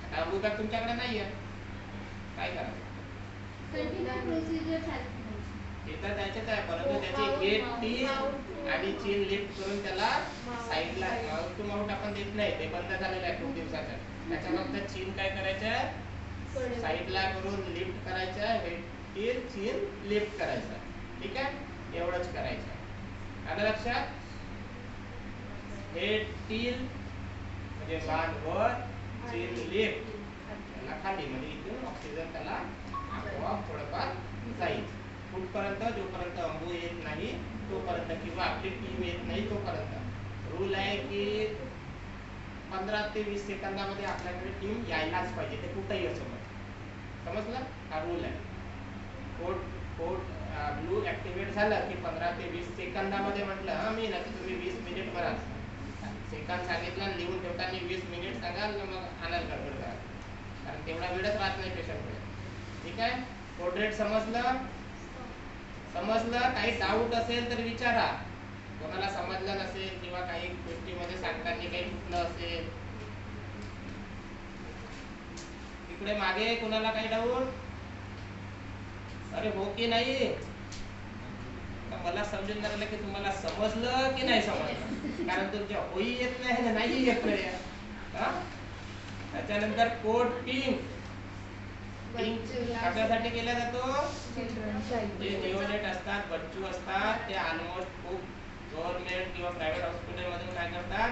आता अंबू बॅग तुमच्याकडे नाही आहे काय करा कंटिन्यू प्रोसिजर चालते. तिथं त्याच्यात आहे परंतु त्याची गेट टीम आणि चीन लिफ्ट करून त्याला साईडला माउथ टू माउथ आपण देत नाही ते बंद झालेलं आहे खूप दिवसाचं. त्याच्या फक्त चीन काय करायचं साईडला करून लिफ्ट करायचं हेड चीन लिफ्ट करायचं. ठीक आहे एवढंच करायचं. आलं लक्षात. हेड टील म्हणजे मान वर चीन लिफ्ट त्याला खाली म्हणजे इथून ऑक्सिजन त्याला आपोआप थोडंफार जाईल कुठपर्यंत जोपर्यंत अंबू येत नाही तोपर्यंत किंवा आपली टीम येत नाही तोपर्यंत. रूल आहे की 15 ते 20 सेकंदामध्ये आपल्याकडे टीम यायलाच पाहिजे ते कुठेही असो. समजलं हा रूल आहे. कोड ब्लू ऍक्टिव्हेट झालं की 15 ते 20 सेकंदामध्ये म्हटलं हा मी ना तुम्ही 20 मिनिट भरा सेकंद सांगितलं लिहून ठेवताना 20 मिनिट सांगाल मग आणाल गडबड करा कारण तेवढा वेळच राहत नाही पेशंटकडे. ठीक आहे कोड रेट समजलं. काही डाऊट असेल तर विचारा. कोणाला समजलं नसेल किंवा काही गोष्टीमध्ये सांगताना काही चुकलं असेल इकडे मागे कोणाला काही डाऊट. अरे हो की नाही मला समजून झालं की तुम्हाला समजलं की नाही समजलं कारण तुमच्या होई येत नाही नाही येत नाही. त्याच्यानंतर कोड टीम कशासाठी केला जातो. जे नियोनेट असतात बच्चू असतात ते ऑलमोस्ट खूप गव्हर्नमेंट किंवा प्रायव्हेट हॉस्पिटल मधून काय करतात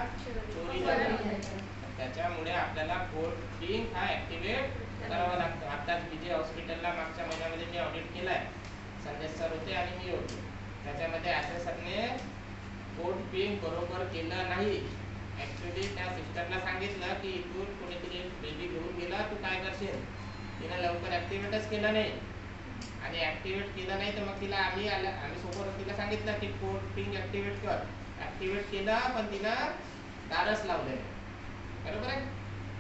चोरी जातात. त्याच्यामुळे आपल्याला कोड टीम हा ऍक्टिव्हेट करावा लागतो. आता विजय हॉस्पिटलला मागच्या महिन्यामध्ये मी ऑडिट केलाय. संदेश सर होते आणि मी होतो. त्याच्यामध्ये असेसरने कोड पिंग बरोबर केलं नाही. ऍक्च्युली त्या सिस्टरला सांगितलं की इथून कोणीतरी बेबी घेऊन गेला तू काय करशील. तिने लवकर ऍक्टिव्हेटच केलं नाही आणि ऍक्टिव्हेट केलं नाही तर मग तिला आम्ही सोबत तिला सांगितलं की कोड पिंग ऍक्टिव्हेट कर. ऍक्टिव्हेट केलं पण तिनं दारच लावले. बरोबर आहे.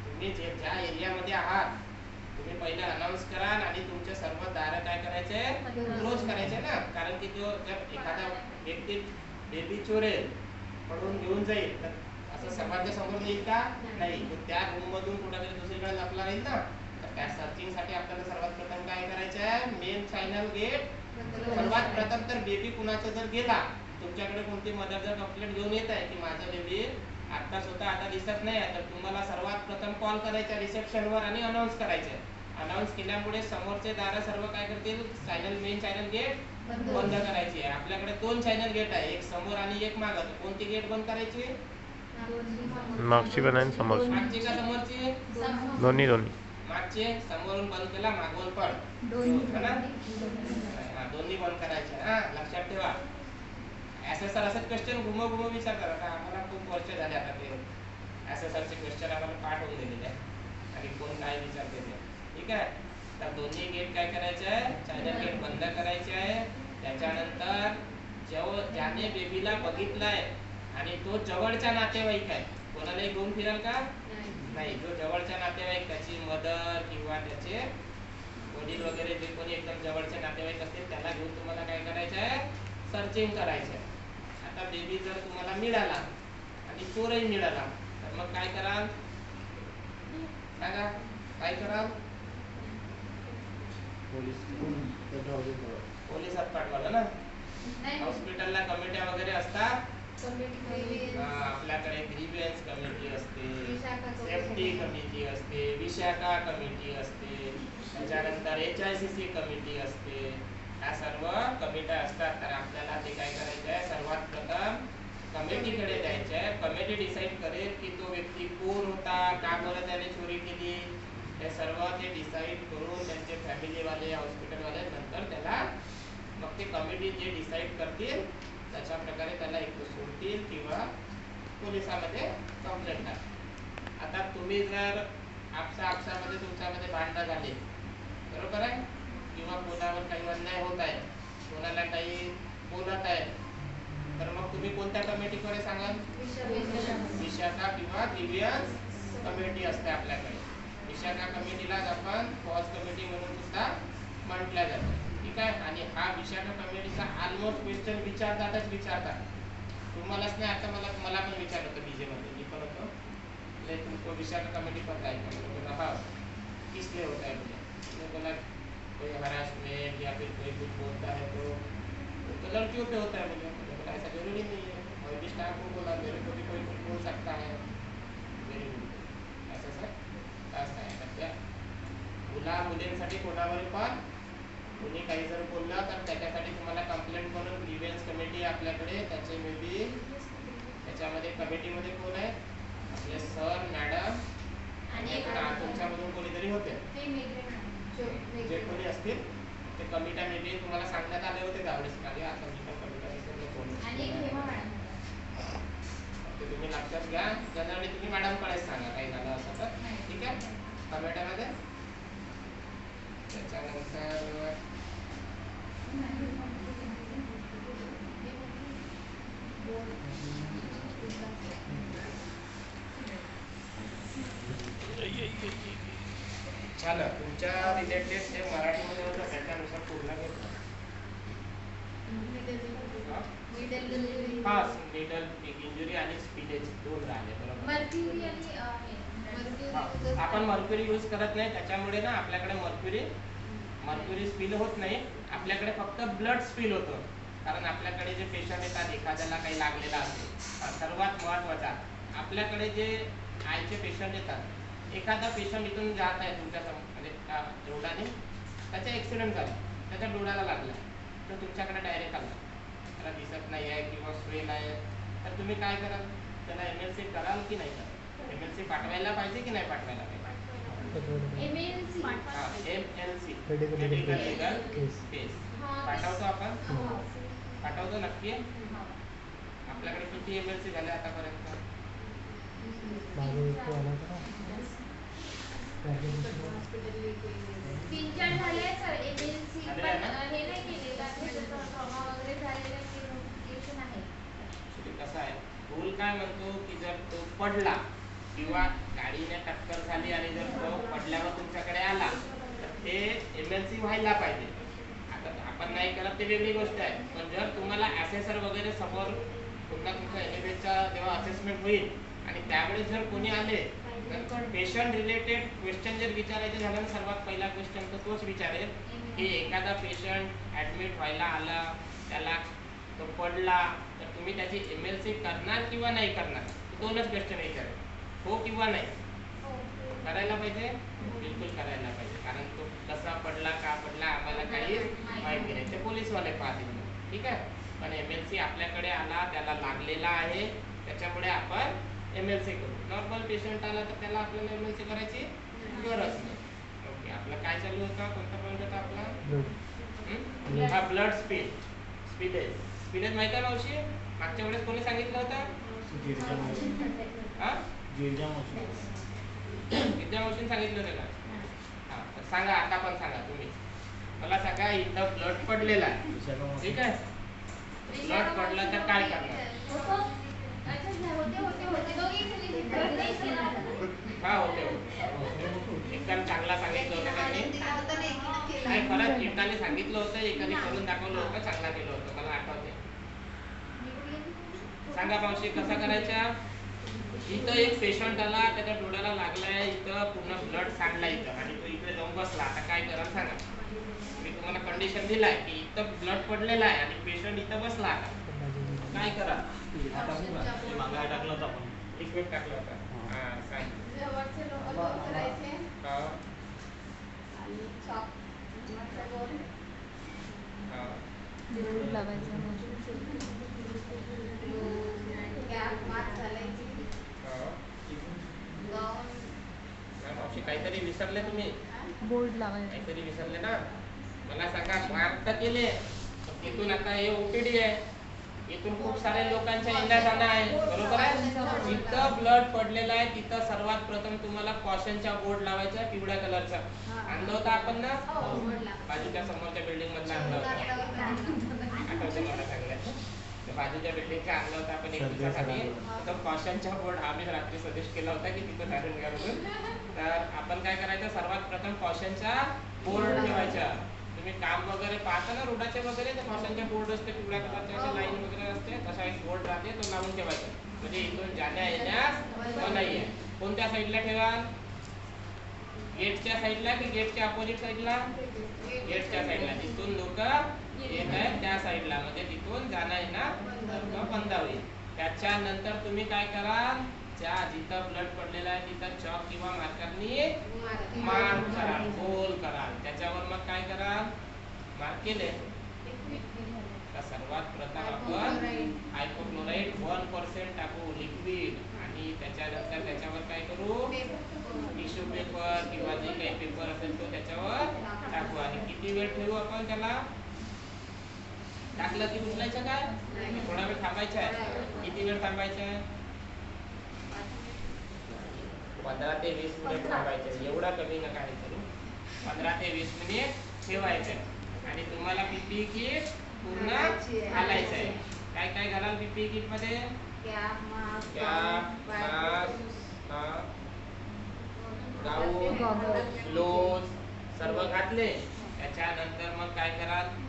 तुम्ही ज्या एरियामध्ये आहात तुम्ही पहिले अनाऊन्स करा आणि तुमचे सर्व दार काय करायचे क्लोज करायचे ना कारण की जो जर एखादा व्यक्ती बेबी चोरेल पडून घेऊन जाईल तर असं सर्वांच्या समोर येईल का नाही. त्या रूम मधून कुठेतरी दुसरीकडे लपला राहील ना तर त्या सर्चिंग साठी आपल्याला सर्वात प्रथम काय करायचं आहे मेन चॅनल गेट सर्वात प्रथम तर बेबी कुणाचा जर गेला तुमच्याकडे कोणती मदर जर कंप्लेंट घेऊन येत आहे की माझा बेबी आता स्वतः आता दिसत नाही तर तुम्हाला सर्वात प्रथम कॉल करायचा रिसेप्शनवर आणि अनाऊन्स करायचे. अनाऊन्स केल्यामुळे समोरचे दार सर्व काय करतील चॅनल मेन चॅनल गेट बंद करायची आहे. आपल्याकडे 2 चॅनल गेट आहे एक समोर आणि एक मागं. कोणती गेट बंद करायची मागची पण आणि समोरची. मागची का समोरची दोन्ही मागचे समोरून बंद केला मागून पण दोन्ही बंद करायचे. हा लक्षात ठेवा. एसएसआर असं क्वेश्चन घुमो विचारतात. आम्हाला खूप वर्ष झाले आता ते एसएसआरचे क्वेश्चन आम्हाला पाठ होऊन गेलेले आहे आणि कोण काय विचारते ते. ठीक आहे तर दोन्ही गेट काय करायचे आहे चॅनल गेट बंद करायचे आहे. त्याच्यानंतर ज्याने बेबीला बघितलाय आणि तो जवळचा नातेवाईक आहे कोणालाही घेऊन फिराल का नाही. जो जवळचा नातेवाईक त्याची मदर किंवा त्याचे वडील वगैरे जे कोणी एकदम जवळचे नातेवाईक असतील त्याला घेऊन तुम्हाला काय करायचं आहे सर्चिंग करायचं आहे. आता बेबी जर तुम्हाला मिळाला आणि चोरही मिळाला तर मग काय कराल सांगा काय कराल. पोलिसात पाठवाल ना. हॉस्पिटलला कमिट्या वगैरे असतात. आपल्याकडे ग्रीव्हन्स कमिटी असते सेफ्टी कमिटी असते विशाखा कमिटी असते त्याच्यानंतर HICC कमिटी असते. ह्या सर्व कमिट्या असतात. तर आपल्याला ते काय करायचं आहे सर्वात प्रथम कमिटीकडे द्यायचं आहे. कमिटी डिसाईड करेल की तो व्यक्ती कोण होता का बरं त्याने चोरी केली हे सर्व ते डिसाईड करून त्यांचे फॅमिलीवाले हॉस्पिटलवाले नंतर त्याला मग ते कमिटी जे डिसाईड करतील त्याच्या प्रकारे त्याला एक सोडतील किंवा पोलिसांमध्ये कंप्लेंट टाकतील. आता तुम्ही जर आपसामध्ये तुमच्यामध्ये भांडणं झाले, बरोबर आहे, किंवा कोणावर काही अन्याय होत आहे, कोणाला काही बोलत आहे, तर मग तुम्ही कोणत्या कमिटीकडे सांगाल? विशाखा किंवा दिव्यांश कमिटी असते आपल्याकडे. विशाखा कमिटीलाच आपण पॉज कमिटी म्हणून सुद्धा म्हटल्या जातं. ठीक आहे. आणि हा विशाखा कमिटीचा ऑलमोस्ट क्वेश्चन विचारतात. तुम्हालाच नाही, आता मला पण विचारलं होतं बीजे मध्ये, मी पण होतो, तुमको विशाखा कमेटी पता है क्या? मैंने बोला हाँ, किस लिए होता है बोला? मैंने बोला कोई हरासमेंट या फिर कोई कुछ बोलता है तो लड़कियों पे होता है बोले। मैंने बोला ऐसा जरूरी नहीं है, और भी स्टाफ को बोला मेरे को भी कोई कुछ बोल सकता है, वेरी गुड, असं आहे तर त्या मुलींसाठी कोणावर पण कोणी काही जर बोललं तर त्याच्यासाठी तुम्हाला कंप्लेंट म्हणून ग्रीव्हन्स कमिटी आपल्याकडे, त्याचे मे बी त्याच्यामध्ये कमिटीमध्ये कोण आहे, आपले सर मॅडम आणि तुमच्यामधून कोणीतरी होते, जे कोणी असतील ते कमिट्या मे बी तुम्हाला सांगण्यात आले होते त्यावेळेस मागे. आता मी पण कमिट्या ते तुम्ही लक्षात घ्या. जनरली तुम्ही मॅडमकडे सांगा काही झालं असं तर, ठीक आहे, कमिट्यामध्ये. त्याच्यानंतर झालं तुमच्या रिलेटेड जे मराठीमध्ये होतं त्याच्यानुसार पूर्ण घेतलं. हा, मिडल इंजुरी आणि स्पिलेज दोन राहिले, बरोबर. आपण मर्क्युरी यूज करत नाही, त्याच्यामुळे ना आपल्याकडे मर्क्युरी स्पिल होत नाही. आपल्याकडे फक्त ब्लड स्पिल होतं, कारण आपल्याकडे जे पेशंट येतात, एखाद्याला काही लागलेला असतो. सर्वात महत्त्वाचा, आपल्याकडे जे आयचे पेशंट येतात, एखादा पेशंट इथून जात आहे तुमच्या म्हणजे रोडाने, त्याचा ॲक्सिडेंट झाला, त्याच्या डोळ्याला लागला, तर तुमच्याकडे डायरेक्ट आला, त्याला दिसत नाही आहे किंवा स्वेल आहे, तर तुम्ही काय कराल? त्याला MLC कराल की नाही कराल? MLC पाठवायला पाहिजे की नाही पाठवायला पाहिजे? MLC मेडिकल लीगल केस पाठवतो आपण, पाठवतो नक्की. आपल्याकडे किती MLC झाले आतापर्यंत? 3-4 झाले सर MLC, पण हे नाही केलेलं आहे, जसं ट्रॉमा वगैरे झालेलं आहे ते नोटिफिकेशन आहे. कसं आहे, रूल काय म्हणतो की जर तो पडला किंवा गाडीने टक्कर झाली आणि जर तो पडल्यावर तुमच्याकडे आला तर ते MLC व्हायला पाहिजे. आता आपण नाही करत ते वेगळी गोष्ट आहे, पण जर तुम्हाला असेसर वगैरे समोर पुन्हा तुमच्या NFHचा जेव्हा असेसमेंट होईल आणि त्यावेळेस जर कोणी आले तर पेशंट रिलेटेड क्वेश्चन जर विचारायचे झालं, सर्वात पहिला क्वेश्चन तर तोच विचारेल की एखादा पेशंट ॲडमिट व्हायला आला, त्याला तो पडला, तर तुम्ही त्याची MLC करणार किंवा नाही करणार, दोनच क्वेश्चन विचारेल, हो किंवा नाही. करायला पाहिजे, बिलकुल करायला पाहिजे, कारण तो कसा पडला, का पडला, आम्हाला काही माहिती नाही, ते पोलीसवाले पाहतील. ठीक आहे. पण MLC आपल्याकडे आला, त्याला लागलेला आहे, त्याच्यामुळे आपण MLC करू. नॉर्मल पेशंट आला तर त्याला आपल्याला MLC करायची गरज नाही. ओके, आपलं काय चालू होता, कोणता पॉईंट होता आपला? हा, ब्लड स्पिलेज माहिती आहे मावशी? मागच्या वेळेस कोणी सांगितलं होतं? विद्या मावशीने सांगितलं होतं का? हा, तर सांगा, आता पण सांगा तुम्ही. मला सांगा, इथं ब्लड पडलेला आहे, ठीक आहे, ब्लड पडलं तर काय करणार? हा, होते एकदम चांगला सांगितलं होतं का मी? नाही, खरंच एकाने सांगितलं होतं, एकाने करून दाखवलं होतं, चांगला केलं होतं, मला आठवते. सांगा मावशी, कसा करायचा? इथं एक पेशंट आला, त्याच्या डोळ्याला लागलाय, इथं पूर्ण ब्लड सांडलाय इथं, आणि तो इकडे जाऊन बसला, आता काय कराल सांगा? मी तुम्हाला कंडिशन दिलाय की इथं ब्लड पडलेला आहे आणि पेशंट इथं बसला, आता काय करा? मागे टाकलं होतं आपण, लिक्विड टाकलं होतं. हा, सांग. काहीतरी विसरले तुम्ही, बोर्ड लावायचं, काहीतरी विसरले ना. मला सांगा, मार्क तर केले, तिथून आता हे OPD आहे, इथून खूप सारे लोकांच्या येण्या जाणं आहे, बरोबर आहे. जिथं ब्लड पडलेलं आहे तिथं सर्वात प्रथम तुम्हाला कॉशनचा बोर्ड लावायचा आहे, पिवळ्या कलरचा. आणलं होतं आपण ना, बाजूच्या समोरच्या बिल्डिंग मधला आणला होता, आठवतं मला चांगलं. तर बाजूच्या बिल्डिंगचा आणला होता आपण एक दिवसासाठी. तर कॉशनचा बोर्ड आम्ही रात्री सजेस्ट केला होता की तिथं घालून घालून. तर आपण काय करायचं, सर्वात प्रथम कॉशनचा बोर्ड ठेवायचा. तुम्ही काम वगैरे पाहता ना रोडाचे वगैरे, तर कॉशनचा बोर्ड असते पिवळ्या कलरचे, असे लाईन वगैरे असते, तसा एक बोर्ड राहते, तो लावून ठेवायचा. म्हणजे इथून जाण्या येण्यास मनाई आहे. कोणत्या साईडला ठेवा, गेटच्या साईडला की गेटच्या अपोजिट साईडला? गेटच्या साईडला. जिथून लोक येत आहेत त्या साईडला, म्हणजे तिथून जाणं येणं बंद होईल. त्याच्यानंतर तुम्ही काय कराल, ज्या जिथं ब्लड पडलेला आहे तिथं चॉक किंवा मार्करनी मार्क कराल, गोल कराल. त्याच्यावर मग काय कराल, मार्क केले तर सर्वात प्रथम आपण हायपोक्लोराइड 1% टाकू लिक्विड, आणि त्याच्यानंतर त्याच्यावर काय करू, टिश्यू पेपर किंवा जे काही पेपर असेल तो त्याच्यावर टाकू. आणि किती वेळ ठेवू आपण त्याला, टाकलं की उचलायचं काय, थोडा वेळ थांबायचा आहे. किती वेळ थांबायचा आहे, 15 ते 20 मिनिट थांबायचे. एवढा कमी नका हे करू, 15 ते 20 मिनिट ठेवायचे. आणि तुम्हाला पीपीई किट पूर्ण घालायचं आहे. काय काय घालाल पीपीई किट मध्ये, कॅप, मास्क, गाऊन, ग्लोव्ज सर्व घातले. त्याच्यानंतर मग काय कराल,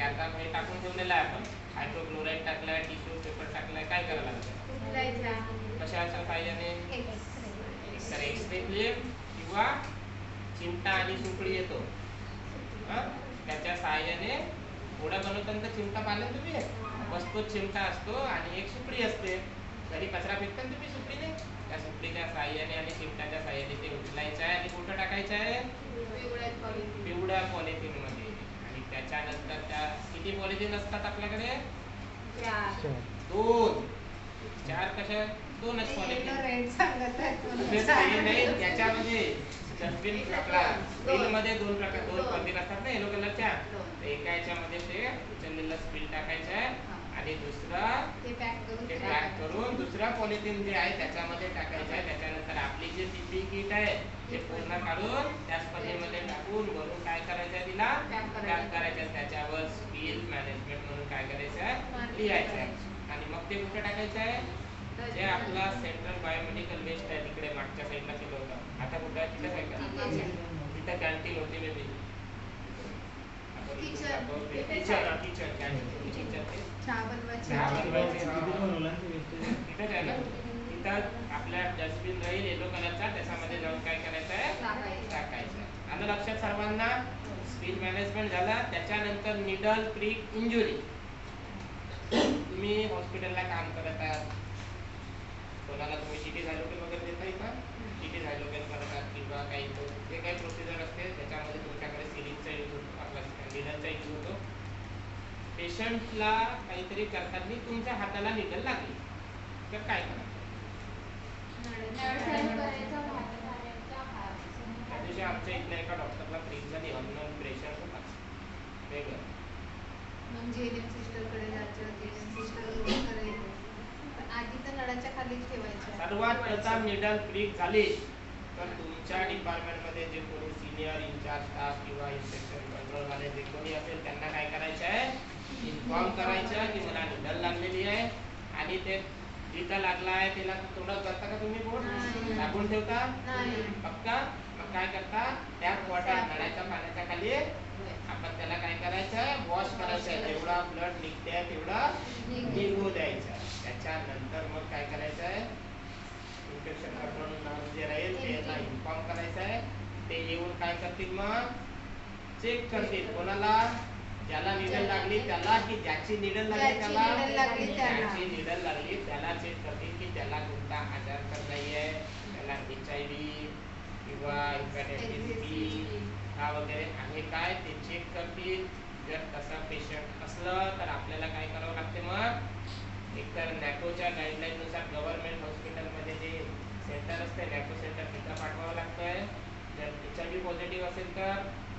आता हे टाकून ठेवलेलं आहे आपण, हायड्रोक्लोराइड टाकलाय, टिश्यू पेपर टाकलाय, काय करायला लागतं, कशाच्या साहाय्याने, तर एक्सरे क्लिप किंवा चिमटा आणि सुपडी येतो, त्याच्या साहाय्याने घोडा बनवताना चिमटा पाहिला तुम्ही, बस तो चिमटा असतो आणि एक सुपडी असते. घरी कचरा फेकता तुम्ही सुपडीने, त्या सुपडीच्या साहाय्याने आणि चिमटाच्या साहाय्याने ते उचलायचं आहे आणि कुठं टाकायचं आहे, पिवळ्या पॉलिथिन मध्ये. आणि त्याच्यानंतर त्या किती पॉलिथिन असतात आपल्याकडे, 2 4 कशा, 2च पॉलिथिन नाही. त्याच्यामध्ये डस्टबिन आपला स्टील मध्ये 2 पॉलिथिन असतात ना येलो कलरच्या, तर एका याच्यामध्ये ते उचललेलं स्टील टाकायचं आहे आणि दुसरं ते पॅक करून दुसरा पॉलिथिन जे आहे त्याच्यामध्ये टाकायचं आहे. त्याच्यानंतर आपली जी पीपीई किट आहे ते पूर्ण काढून त्या स्पर्धेमध्ये टाकून वरून काय करायचं आहे, तिला पॅक करायचं आहे. त्याच्यावर स्किल मॅनेजमेंट म्हणून काय करायचं आहे, लिहायचं आहे. आणि मग ते कुठे टाकायचं आहे, जे आपला सेंट्रल बायोमेडिकल वेस्ट आहे तिकडे मागच्या साईडला केलं होतं, आता कुठे आहे, तिथेच आहे का, तिथं कॅन्टीन होती मे बी, आपल्या डस्टबिन राहील येलो कलरचा, त्याच्यामध्ये जाऊन काय करायचं आहे, टाकायचं. आलं लक्षात सर्वांना, स्किल मॅनेजमेंट झाला. त्याच्यानंतर निडल प्रिक इंजुरी. तुम्ही हॉस्पिटलला काम करत आहात, कोणाला तुम्ही शिटी झायलोकेन वगैरे देताय का, शिटी झायलोकेन करतात किंवा काही जे काही प्रोसिजर असते त्याच्यामध्ये तुमच्याकडे सिरिंजचा यूज होतो, आपला निडलचा यूज होतो. पेशंटला काहीतरी करताना तुमच्या हाताला निडल लागली तर काय करायचं, त्या दिवशी आमच्या इथल्या एका डॉक्टरला फ्रीज झाली, अननोन प्रेशर होता वेगळं, म्हणजे सिस्टरकडे जायचं, आधी तर नळाच्या खालीच ठेवायचं. सर्वात प्रथम निडल प्रिक झाली तर तुमच्या डिपार्टमेंट मध्ये जे कोणी सिनियर इंचार्ज स्टाफ किंवा इन्फेक्शन कंट्रोल वाले जे कोणी असेल त्यांना काय करायचं आहे, इन्फॉर्म करायचं की मला निडल लागलेली आहे. आणि ते जिथं लागला आहे त्याला थोडं करता का तुम्ही, बोट दाबून ठेवता पक्का, मग काय करता, त्या वॉटर नळाच्या पाण्याच्या खाली आपण त्याला काय करायचं, वॉश करायचं, जेवढा ब्लड निघते तेवढं निघू द्यायचं. त्याच्यानंतर मग काय करायचं आहे, इन्फेक्शन कंट्रोल नर्स जे राहील त्याला इन्फॉर्म करायचं आहे. ते येऊन काय करतील, मग चेक करतील कोणाला, ज्याला निडल लागली त्याला की ज्याची निडल लागली त्याला, ज्याची निडल लागली त्याला चेक करतील की त्याला कोणता आजार तर नाही आहे, त्याला HIV किंवा हेपॅटायटिस बी हा वगैरे आहे काय ते चेक करतील. जर तसा पेशंट असलं तर आपल्याला काय करावं लागते, मग एकतर नॅकोच्या गाईडलाईननुसार गव्हर्नमेंट हॉस्पिटलमध्ये जे सेंटर असते नॅको सेंटर तिथं पाठवावं लागतंय. जर HIV पॉझिटिव्ह असेल तर,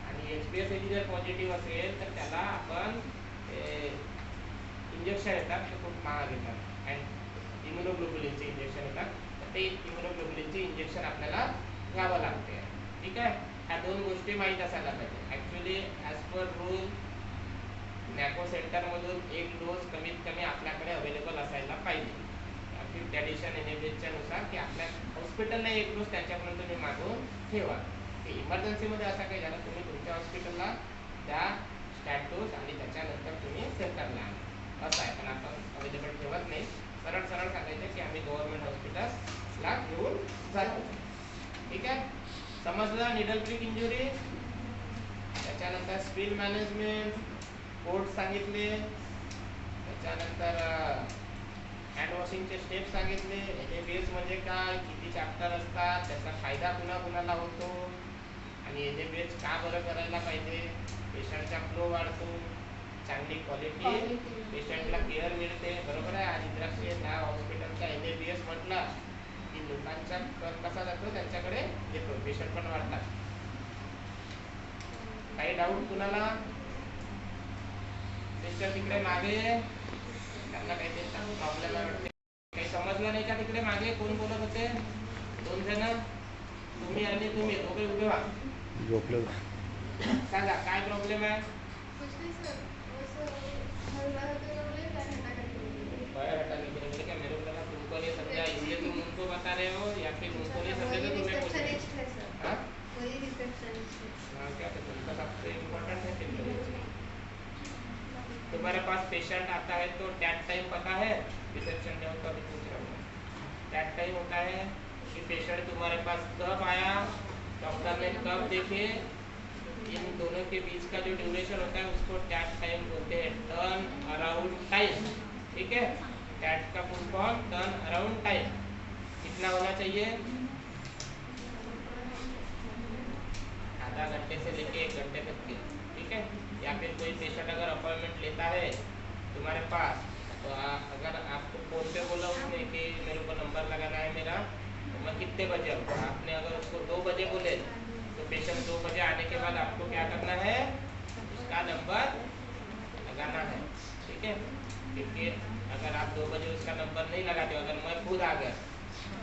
आणि HBsAg जर पॉझिटिव्ह असेल तर त्याला आपण इंजेक्शन येतात ते खूप महाग येतात अँड इम्युनोग्लोबुलिनचे इंजेक्शन येतात, तर ते इम्युनोग्लोबुलिनचे इंजेक्शन आपल्याला घ्यावं लागते. ठीक आहे, ह्या दोन गोष्टी माहीत असायला पाहिजे. ॲक्च्युली ॲज पर रूल नॅको सेंटरमधून एक डोस कमीत कमी आपल्याकडे अवेलेबल असायला पाहिजे. फिफ्थ एडिशन NABHच्या नुसार की आपल्या हॉस्पिटलला एक डोस त्यांच्याकडून तुम्ही मागवून ठेवा. की इमर्जन्सीमध्ये असं काही झालं तुम्ही तुमच्या हॉस्पिटलला त्या स्टॅट डोस आणि त्याच्यानंतर तुम्ही सेंटरला आणा, असं आहे. पण आपण अवेलेबल ठेवत नाही. सरळ सरळ सांगायचं की आम्ही गव्हर्नमेंट हॉस्पिटलला घेऊन जातो. ठीक आहे, समजलं. निडल प्रिक इंजुरी, त्याच्यानंतर स्पिल मॅनेजमेंट, कोड सांगितले, त्याच्यानंतर हँड वॉशिंगचे स्टेप सांगितले, NABH म्हणजे काय, किती चॅप्टर असतात, त्याचा फायदा कुणाकुणाला होतो आणि NABH का बरं करायला पाहिजे, पेशंटचा फ्लो वाढतो, चांगली क्वालिटी पेशंटला केअर मिळते. बरोबर आहे. आणि इंद्राक्षी ह्या हॉस्पिटलचा NABH म्हटला की लोकांचा कल कसा जातो, त्यांच्याकडे येतो, पेशंट पण वाढतात. काही डाऊट कुणाला? सिस्टर तिकडे मागे, त्यांना काहीतरी प्रॉब्लेम आहे वाटते. काही समजलं नाही का? तिकडे मागे कोण बोलत होते? 2 जण, तुम्ही आणि तुम्ही दोघे उभे व्हा. झोपलं. सांगा काय प्रॉब्लेम है? कुछ नहीं सर, वो सर हल रहा था तो बोले क्या हटा करके बाहर हटाने के लिए बोले क्या? मेरे को लगा तुमको नहीं समझा इसलिए तुम उनको बता रहे हो, या फिर उनको नहीं समझे तो तुम्हें पूछ रहे रिसेप्शनिस्ट है सर, हो? हाँ? वही रिसेप्शनिस्ट है. हाँ, क्या तो तुमका सबसे इम्पोर्टेंट है फिर तुम्हारे पास पेशेंट आता है तो टैट टाइम पता है? रिसेप्शन में होता भी पूछ रहा हूँ. टैट टाइम होता है कि पेशेंट तुम्हारे पास कब आया, डॉक्टर ने कब देखे, इन दोनों के बीच का जो ड्यूरेशन होता है उसको टैट टाइम बोलते हैं, टर्न अराउंड टाइम. ठीक है, टैट का फुल फॉर्म टर्न अराउंड टाइम. कितना होना चाहिए? आधा घंटे से लेके 1 घंटे तक के. ठीक है, या फिर कोई पेशेंट अगर अपॉइंटमेंट लेता है तुम्हारे पास, तो अगर आपको फोन पे बोला उसने कि मेरे को नंबर लगाना है मेरा, तो मैं कितने बजे आऊँ, आपने अगर उसको 2 बजे बोले तो पेशेंट 2 बजे आने के बाद आपको क्या करना है, उसका नंबर लगाना है. ठीक है, क्योंकि अगर आप 2 बजे उसका नंबर नहीं लगाते, अगर मैं खुद आ गया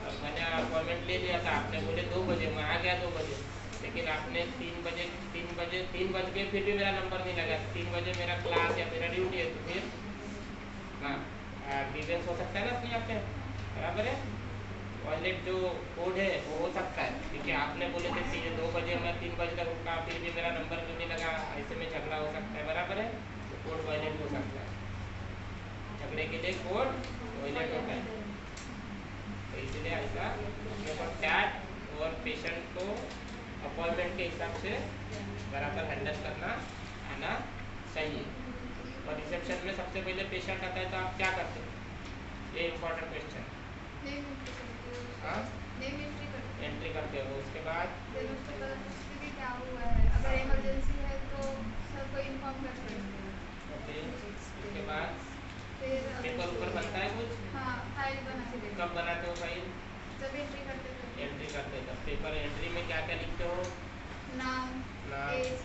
और मैंने अपॉइंटमेंट ले लिया था, आपने बोले 2 बजे, मैं आ गया 2 बजे, लेकिन आपने 3 बज के फिर भी मेरा नंबर नहीं लगा, 3 बजे मेरा क्लास या मेरा ड्यूटी है, तो फिर ग्रीवेंस हो सकता है ना अपने आप में. बराबर है. वॉयलेट जो कोड है वो हो सकता है, क्योंकि आपने बोले थे 2 बजे, मैं 3 बजे तक रुका, फिर भी मेरा नंबर क्यों नहीं लगा, ऐसे में झगड़ा हो सकता है. बराबर है, तो कोड वॉयलेट हो सकता है. झगड़े के लिए कोड वॉयलेट होता है, तो इसलिए ऐसा टैट और पेशेंट को अपॉइंटमेंट के हिसाब से बराबर हैंडल करना आना चाहिए. और रिसेप्शन में सबसे पहले पेशेंट आता है तो आप क्या करते हो? ये इम्पोर्टेंट क्वेश्चन. हाँ, एंट्री करते हो. उसके बाद क्या हुआ है, अगर इमरजेंसी है तो सबको इन्फॉर्म कर सकते हैं. ओके, उसके बाद फिर पेपर ऊपर बनता है कुछ? हाँ, फाइल बना के देते कब बनाते हो फाइल? जब एंट्री करते थे. एंट्री करते हो. पेपर एंट्री में क्या क्या लिखते हो? नाम, एज,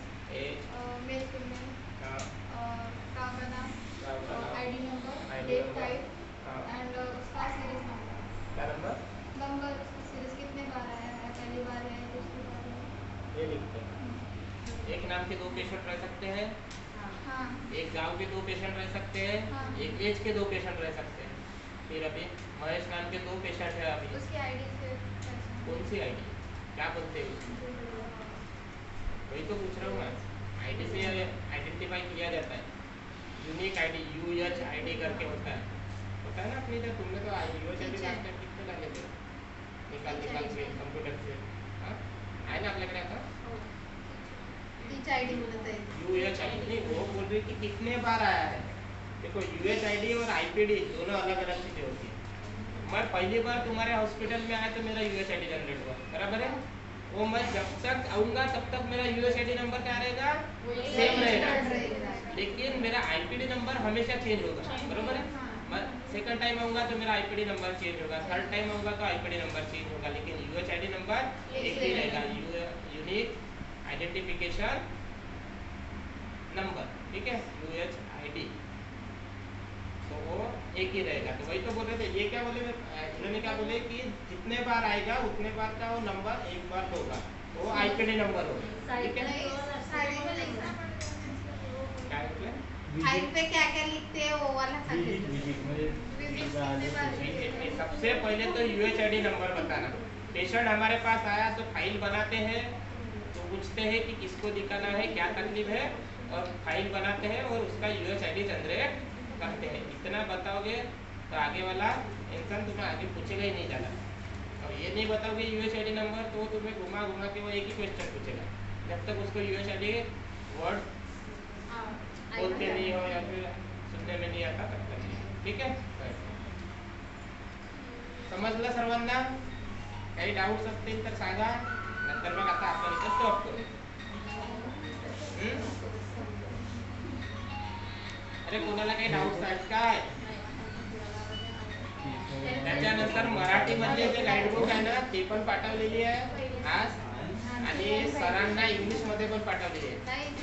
मेल फीमेल, हाँ, और काम का नाम, काम का नाम, ID number, ID date number, type हाँ, एंड उसका सीरीज नंबर. क्या नंबर? नंबर उसका सीरीज कितने बार आया है, पहली बार है, दूसरी बार है. ये लिखते हो. एक नाम के 2 पेशेंट रह सकते हैं, हाँ, एक गांव के 2 पेशेंट रह सकते हैं, हाँ. एक एज के 2 पेशेंट रह सकते हैं. फिर अभी महेश नाम के 2 पेशेंट है अभी. उसकी ID से कौन सी आईडी? क्या बोलते हैं उसको? वही तो पूछ रहा हूँ मैं. आईडी से आइडेंटिफाई किया जाता है. यूनिक आईडी, UHID करके होता है ना अपने इधर. तुमने तो UHID लास्ट टाइम कितने डाले थे निकाल के कंप्यूटर से? हाँ, आहे ना आपल्याकडे आता? टीच ID बोलत आहे. UHID नहीं, वो बोल रही कि कितने बार आया है. देखो UHID और IPD दोनों अलग अलग चीजें होती है. मैं पहली बार तुम्हारे हॉस्पिटल में आया तो मेरा UHID जनरेट हुआ. बराबर है. वो मैं जब तक आऊँगा तब तक मेरा UHID नंबर क्या रहेगा? सेम रहेगा. लेकिन मेरा IPD नंबर हमेशा चेंज होगा. बराबर है. मैं सेकंड टाइम आऊँगा तो मेरा IPD नंबर चेंज होगा, थर्ड टाइम आऊँगा तो IPD नंबर चेंज होगा, लेकिन UHID नंबर एक ही रहेगा. Unique identification number. ठीक है, UHID. तो वो एक ही रहेगा। तो वही तो बोल रहे थे, ये क्या बोले, इन्होंने क्या बोले कि जितने बार आएगा उतने बार का वो नंबर एक बार होगा, वो आईपीडी नंबर होगा। ठीक है, क्या बोले? साइड पे क्या क्या लिखते हैं वो वाला विजिट विजिट म्हणजे Visit एकदा आले कितने बार? patient. सबसे पहले तो यूएचआईडी नंबर बताना। पेशेंट हमारे पास आया तो फाइल बनाते हैं, तो पूछते हैं कि किसको दिखाना है, क्या तकलीफ है, और फाइल बनाते हैं और उसका यूएचआईडी जनरेट करते हैं। इतना बताओगे तो आगे वाला इंसान तुम्हें आगे पूछेगा ही नहीं ज़्यादा। और ये नहीं बताओगे यूएचआईडी नंबर तो वो तुम्हें घुमा घुमा के वो एक ही क्वेश्चन पूछेगा, जब तक उसको यूएचआईडी वर्ड बोलते नहीं हो या फिर सुनने में नहीं आता तब तक नहीं। ठीक है, समजलं सर्वांना? काही डाऊट्स असतील तर सांगा, नंतर मग आता आपण इथे स्टॉप करू. अरे कोणाला काही डाऊट्स आहेत काय? त्याच्यानंतर मराठी मधले जे गाईडबुक आहे ना ते पण पाठवलेली आहे आज, आणि सरांना इंग्लिश मध्ये पण पाठवलेली आहे.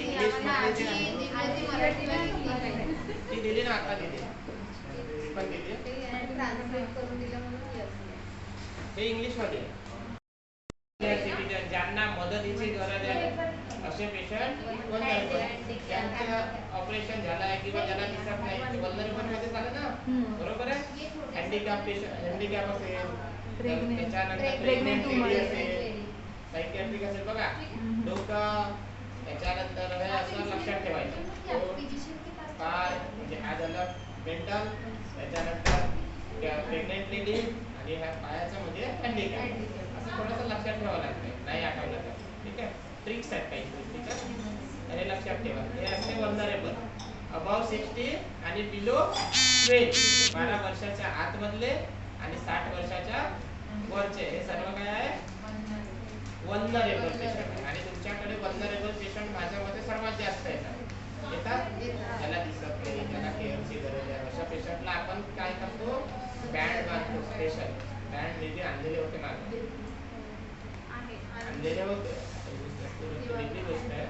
इंग्लिश मध्ये ती दिली ना, आता दिली ती पण दिली. ते इंग्लिश मध्ये ज्यांना मदतीची गरज आहे असे पेशंट ज्यांचं ऑपरेशन झालं आहे किंवा ज्याला दिसत नाही, वल्नरेबल मध्ये झालं ना, बरोबर आहे. हँडिकॅप पेशंट, हँडिकॅप असेल, त्याच्यानंतर प्रेग्नेंट लेडी असेल, सायकियाट्रिक असेल, बघा डोकं, त्याच्यानंतर हे असं लक्षात ठेवायचं. पाय म्हणजे हा झालं मेंटल, त्याच्यानंतर प्रेग्नेंट लेडी आणि ह्या पायाचं म्हणजे हँडिकॅप. असं थोडंसं लक्षात ठेवावं लागतं, नाही आठवलं तर. ठीक आहे, ट्रिक्स आहेत काही गोष्टी, हे लक्षात ठेवा. हे असते वल्नरेबल, अबाव 60 आणि बिलो 12, 12 वर्षाच्या आतमधले आणि 60 वर्षाच्या वरचे, हे सर्व काय आहे वल्नरेबल पेशंट. आणि तुमच्याकडे वल्नरेबल पेशंट माझ्यामध्ये सर्वात जास्त येतात, त्याला दिसत नाही, त्याला केअरची गरज आहे, अशा पेशंटला आपण काय करतो, बँड बांधतो. स्पेशल बँड नेहमी आणलेले होते मागे, आणलेले होते, वेगळी गोष्ट आहे.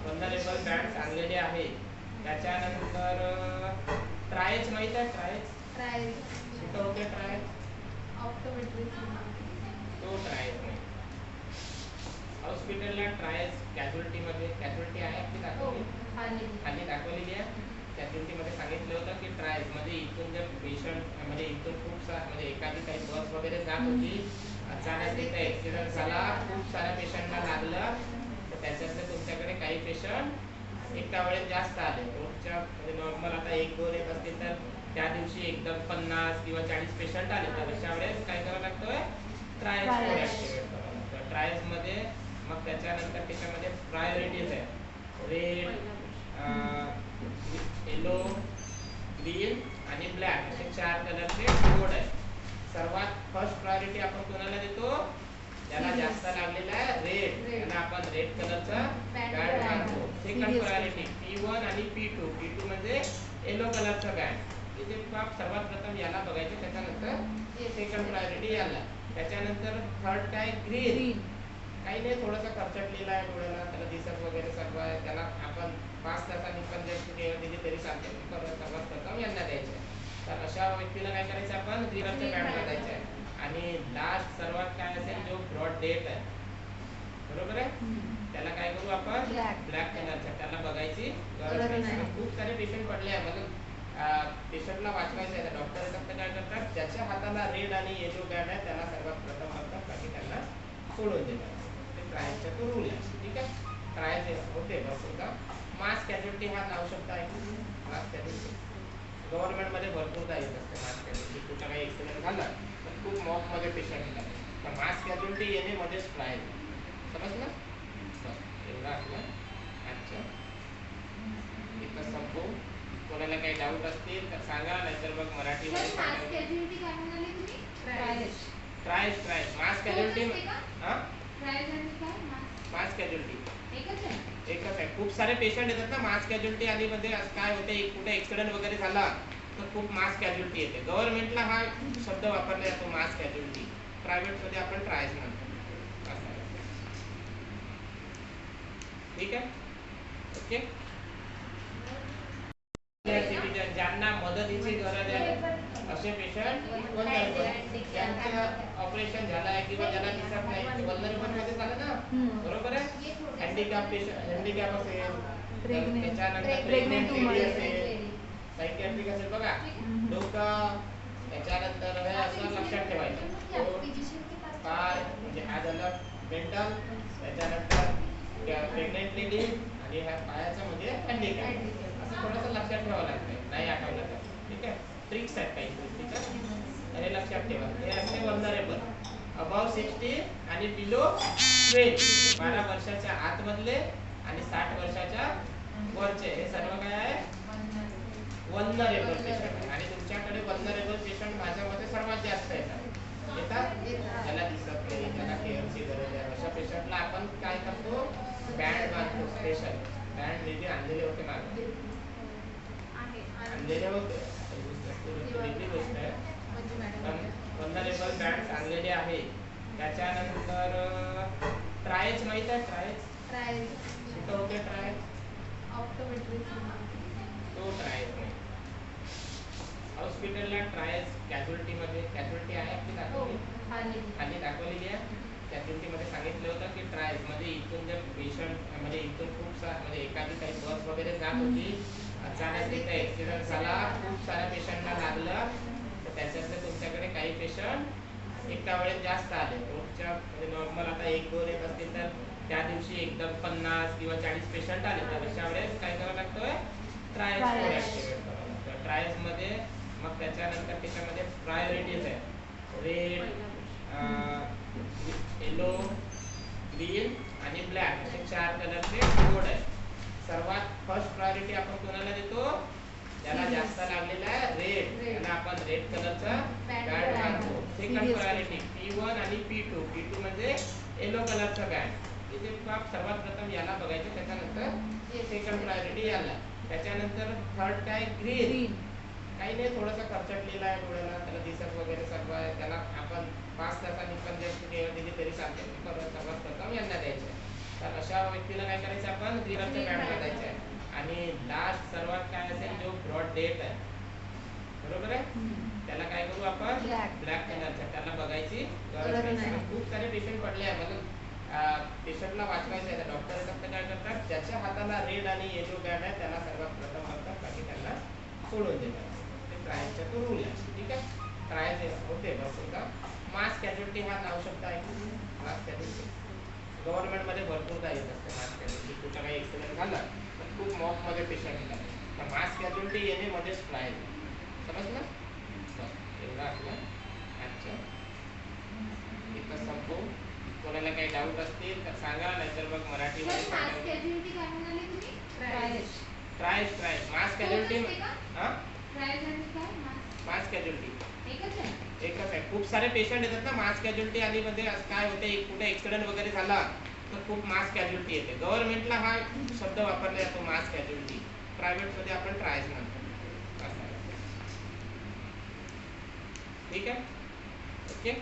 वल्नरेबल बँड आणलेले आहे. त्याच्यानंतर ट्रायच माहित आहे, ट्रायच कुठं होते, ट्रायच तो ट्रायच नाही. हॉस्पिटलला ट्रायल्स कॅज्युअल्टी मध्ये, कॅज्युअल्टी आहे आपली दाखवली, खाली दाखवलेली आहे. कॅज्युअल्टी मध्ये सांगितलं होतं की ट्रायल्स मध्ये इथून जर पेशंट म्हणजे इथून खूप म्हणजे एखादी काही बस वगैरे जात होती, अचानक तिथे ऍक्सिडेंट झाला, खूप साऱ्या पेशंटला लागलं, तर त्याच्यातले तुमच्याकडे काही पेशंट एका वेळेस जास्त आले. रोजच्या म्हणजे नॉर्मल आता 1-2 येत असतील तर त्या दिवशी एकदम 50 किंवा 40 पेशंट आले, तर अशा वेळेस काय करावं लागतोय, ट्रायल्स ऍक्टिव्हेट करावं लागतं. ट्रायल्स मध्ये मग त्याच्यानंतर त्याच्यामध्ये प्रायोरिटीज आहे, रेड, येलो, ग्रीन आणि ब्लॅक असे 4 कलरचे कोड आहे. सर्वात फर्स्ट प्रायोरिटी आपण कोणाला देतो, ज्याला जास्त लागलेला आहे रेड, त्याला आपण रेड कलरचा बँड बांधतो. सेकंड प्रायोरिटी P1 आणि P2, P2 म्हणजे येलो कलरचा बँड. इथे सर्वात प्रथम याला बघायचं, त्याच्यानंतर सेकंड प्रायोरिटी याला, त्याच्यानंतर थर्ड काय ग्रीन. काही नाही, थोडंसं खर्चटलेला आहे डोळ्याला, त्याला दिसत वगैरे सर्व आहे, त्याला आपण 5 तासांनी पण जर केअर दिली तरी चालते, सर्वात प्रथम यांना द्यायचं आहे. तर अशा व्यक्तीला काय करायचं, आपण ग्रीनचा बँड बांधायचा आहे. आणि लास्ट सर्वात काय असेल, जो ब्रॉड डेट आहे, बरोबर आहे, त्याला काय करू आपण, ब्लॅक कलरचा, त्याला बघायची गरज नाही. खूप सारे पेशंट पडले आहे, मतलब पेशंटला वाचवायचं आहे, डॉक्टर फक्त काय करतात, ज्याच्या हाताला रेड आणि येलो बँड आहे त्याला सर्वात प्रथम बघतात, बाकी त्यांना सोडून देतात. ट्रायलचा तो रूल आहे. ठीक आहे, ट्रायल होते भरपूर का. मास कॅज्युअल्टी हा नाव शब्द आहे, मास कॅज्युअल्टी गव्हर्नमेंटमध्ये भरपूरदा येत असते. मास कॅज्युअल्टी कुठं काही ॲक्सिडेंट झाला तर खूप मॉकमध्ये पेशंट येतात, तर मास कॅज्युअल्टी येणे मध्येच ट्रायल. समजलं, एवढं आपलं अच्छा इथं संपू. कोणाला काही डाऊट असतील तर सांगा, नाहीतर मग मराठीमध्ये ट्रायल्स मास कॅज्युअल्टी. हां, मास कॅज्युअल्टी एकच आहे. खूप सारे पेशंट येतात ना मास कॅज्युअल्टी, आणि मध्ये काय होते, कुठे ऍक्सिडेंट वगैरे झाला तर खूप मास कॅज्युअल्टी येते. गव्हर्नमेंटला हा शब्द वापरला जातो मास कॅज्युअल्टी, प्रायव्हेट मध्ये आपण ट्रायल्स म्हणतो. ठीक आहे, ओके. ज्यांना ज्यांना मदतीची गरज आहे असे पेशंट वल्नरेबल, ज्यांचं ऑपरेशन झालं आहे किंवा ज्याला दिसत नाही वल्नरेबल मध्ये झालं ना, बरोबर आहे. हँडिकॅप पेशंट, हँडिकॅप असेल, त्याच्यानंतर प्रेग्नेंट लेडी असेल, सायकियाट्रिक असेल बघा, डोकं, त्याच्यानंतर हे असं लक्षात ठेवायचं. पाय म्हणजे हा झालं मेंटल, त्याच्यानंतर प्रेग्नेंट लेडी आणि ह्या पायाचं म्हणजे हँडिकॅप. असं थोडंसं लक्षात ठेवावं लागतं, नाही आठवलं तर. ठीक आहे, ट्रिक्स आहेत काही गोष्टीच्या, हे लक्षात ठेवा. हे असते वल्नरेबल, अबाव 60 आणि बिलो 12, 12 वर्षाच्या आतमधले आणि 60 वर्षाच्या वरचे, हे सर्व काय आहे वल्नरेबल पेशंट. आणि तुमच्याकडे वल्नरेबल पेशंट माझ्या मते सर्वात जास्त येतात, ज्याला दिसत नाही, ज्याला केअरची गरज आहे, अशा पेशंटला आपण काय करतो, बँड बांधतो. स्पेशल बँड वेगळे आणलेले होते मागे, आणलेले होते, वेगळी गोष्ट आहे, पण वल्नरेबल बँड आणलेले आहे. त्याच्यानंतर ट्रायच माहित आहे, ट्रायच कुठं होते, ट्रायच तो ट्रायच नाही हॉस्पिटलला, ट्रायल्स कॅज्युअल्टी मध्ये, कॅज्युअल्टी आहे आपली दाखवली, खाली दाखवलेली आहे. कॅज्युअल्टी मध्ये सांगितलं होतं की ट्रायल्स मध्ये इथून जर पेशंट म्हणजे इथून खूप सारा म्हणजे एखादी काही बस वगैरे जात होती, अचानक तिथे ऍक्सिडेंट झाला, खूप साऱ्या पेशंटला लागलं, तर त्याच्यातले तुमच्याकडे काही पेशंट एका वेळेस जास्त आले. रोजच्या म्हणजे नॉर्मल आता 1-2 येत असतील तर त्या दिवशी एकदम 50 किंवा 40 पेशंट आले, तर अशा वेळेस काय करावं लागतोय, ट्रायल्स ऍक्टिव्हेट करावं लागतं. ट्रायल्स मध्ये मग त्याच्यानंतर त्याच्यामध्ये प्रायोरिटीज आहे, रेड, येलो, ग्रीन आणि ब्लॅक असे 4 कलरचे कोड आहे. सर्वात फर्स्ट प्रायोरिटी आपण कोणाला देतो, ज्याला जास्त लागलेला आहे रेड, त्याला आपण रेड कलरचा बँड बांधतो. सेकंड प्रायोरिटी P1 आणि P2, P2 म्हणजे येलो कलरचा बँड. इथे सर्वात प्रथम याला बघायचं, त्याच्यानंतर सेकंड प्रायोरिटी याला, त्याच्यानंतर थर्ड काय ग्रीन, काही नाही थोडंसं खर्चटलेलं आहे डोळ्याला, त्याला दिसत वगैरे सर्व आहे, त्याला आपण 5 तासांनी पण जर केअर दिली तरी चालते, सर्वात प्रथम यांना द्यायचं आहे. तर अशा व्यक्तीला काय करायचं, आपण ग्रीनचा बँड बांधायचा आहे. आणि लास्ट सर्वात काय असेल, जो ब्रॉड डेट आहे, बरोबर आहे, त्याला काय करू आपण, ब्लॅक कलरचा, त्याला बघायची गरज नाही. खूप सारे पेशंट पडले आहे, मतलब पेशंटला वाचवायचं आहे, डॉक्टर फक्त काय करतात, ज्याच्या हाताला रेड आणि येलो बँड आहे त्याला सर्वात प्रथम बघतात, बाकी त्यांना सोडून देतात. ट्रायलचा तो रूल आहे. ठीक आहे, ट्रायल होते बस होता. मास कॅज्युअल्टी हा नाव शब्द आहे, मास कॅज्युअल्टी गव्हर्नमेंटमध्ये भरपूरदा येत असते. मास कॅज्युअल्टी कुठं काही ॲक्सिडेंट झाला तर खूप मॉकमध्ये पेशंट येतात, तर मास कॅज्युअल्टी येणे मध्येच ट्रायल, समजलं. एवढा आपला आजच्या इथं संपू. कोणाला काही डाऊट असतील तर सांगा, नाहीतर मग मराठीमध्ये ट्रायल्स मास कॅज्युअल्टी, मास कॅज्युअल्टी एकच आहे. खूप सारे पेशंट येतात ना मास कॅज्युअल्टी, आणि मध्ये काय होते, कुठे ऍक्सिडेंट वगैरे झाला तर खूप मास कॅज्युअल्टी येते. गव्हर्नमेंटला हा शब्द वापरला जातो मास कॅज्युअल्टी, प्रायव्हेट मध्ये आपण ट्रायल्स म्हणतो. ठीक आहे, ओके.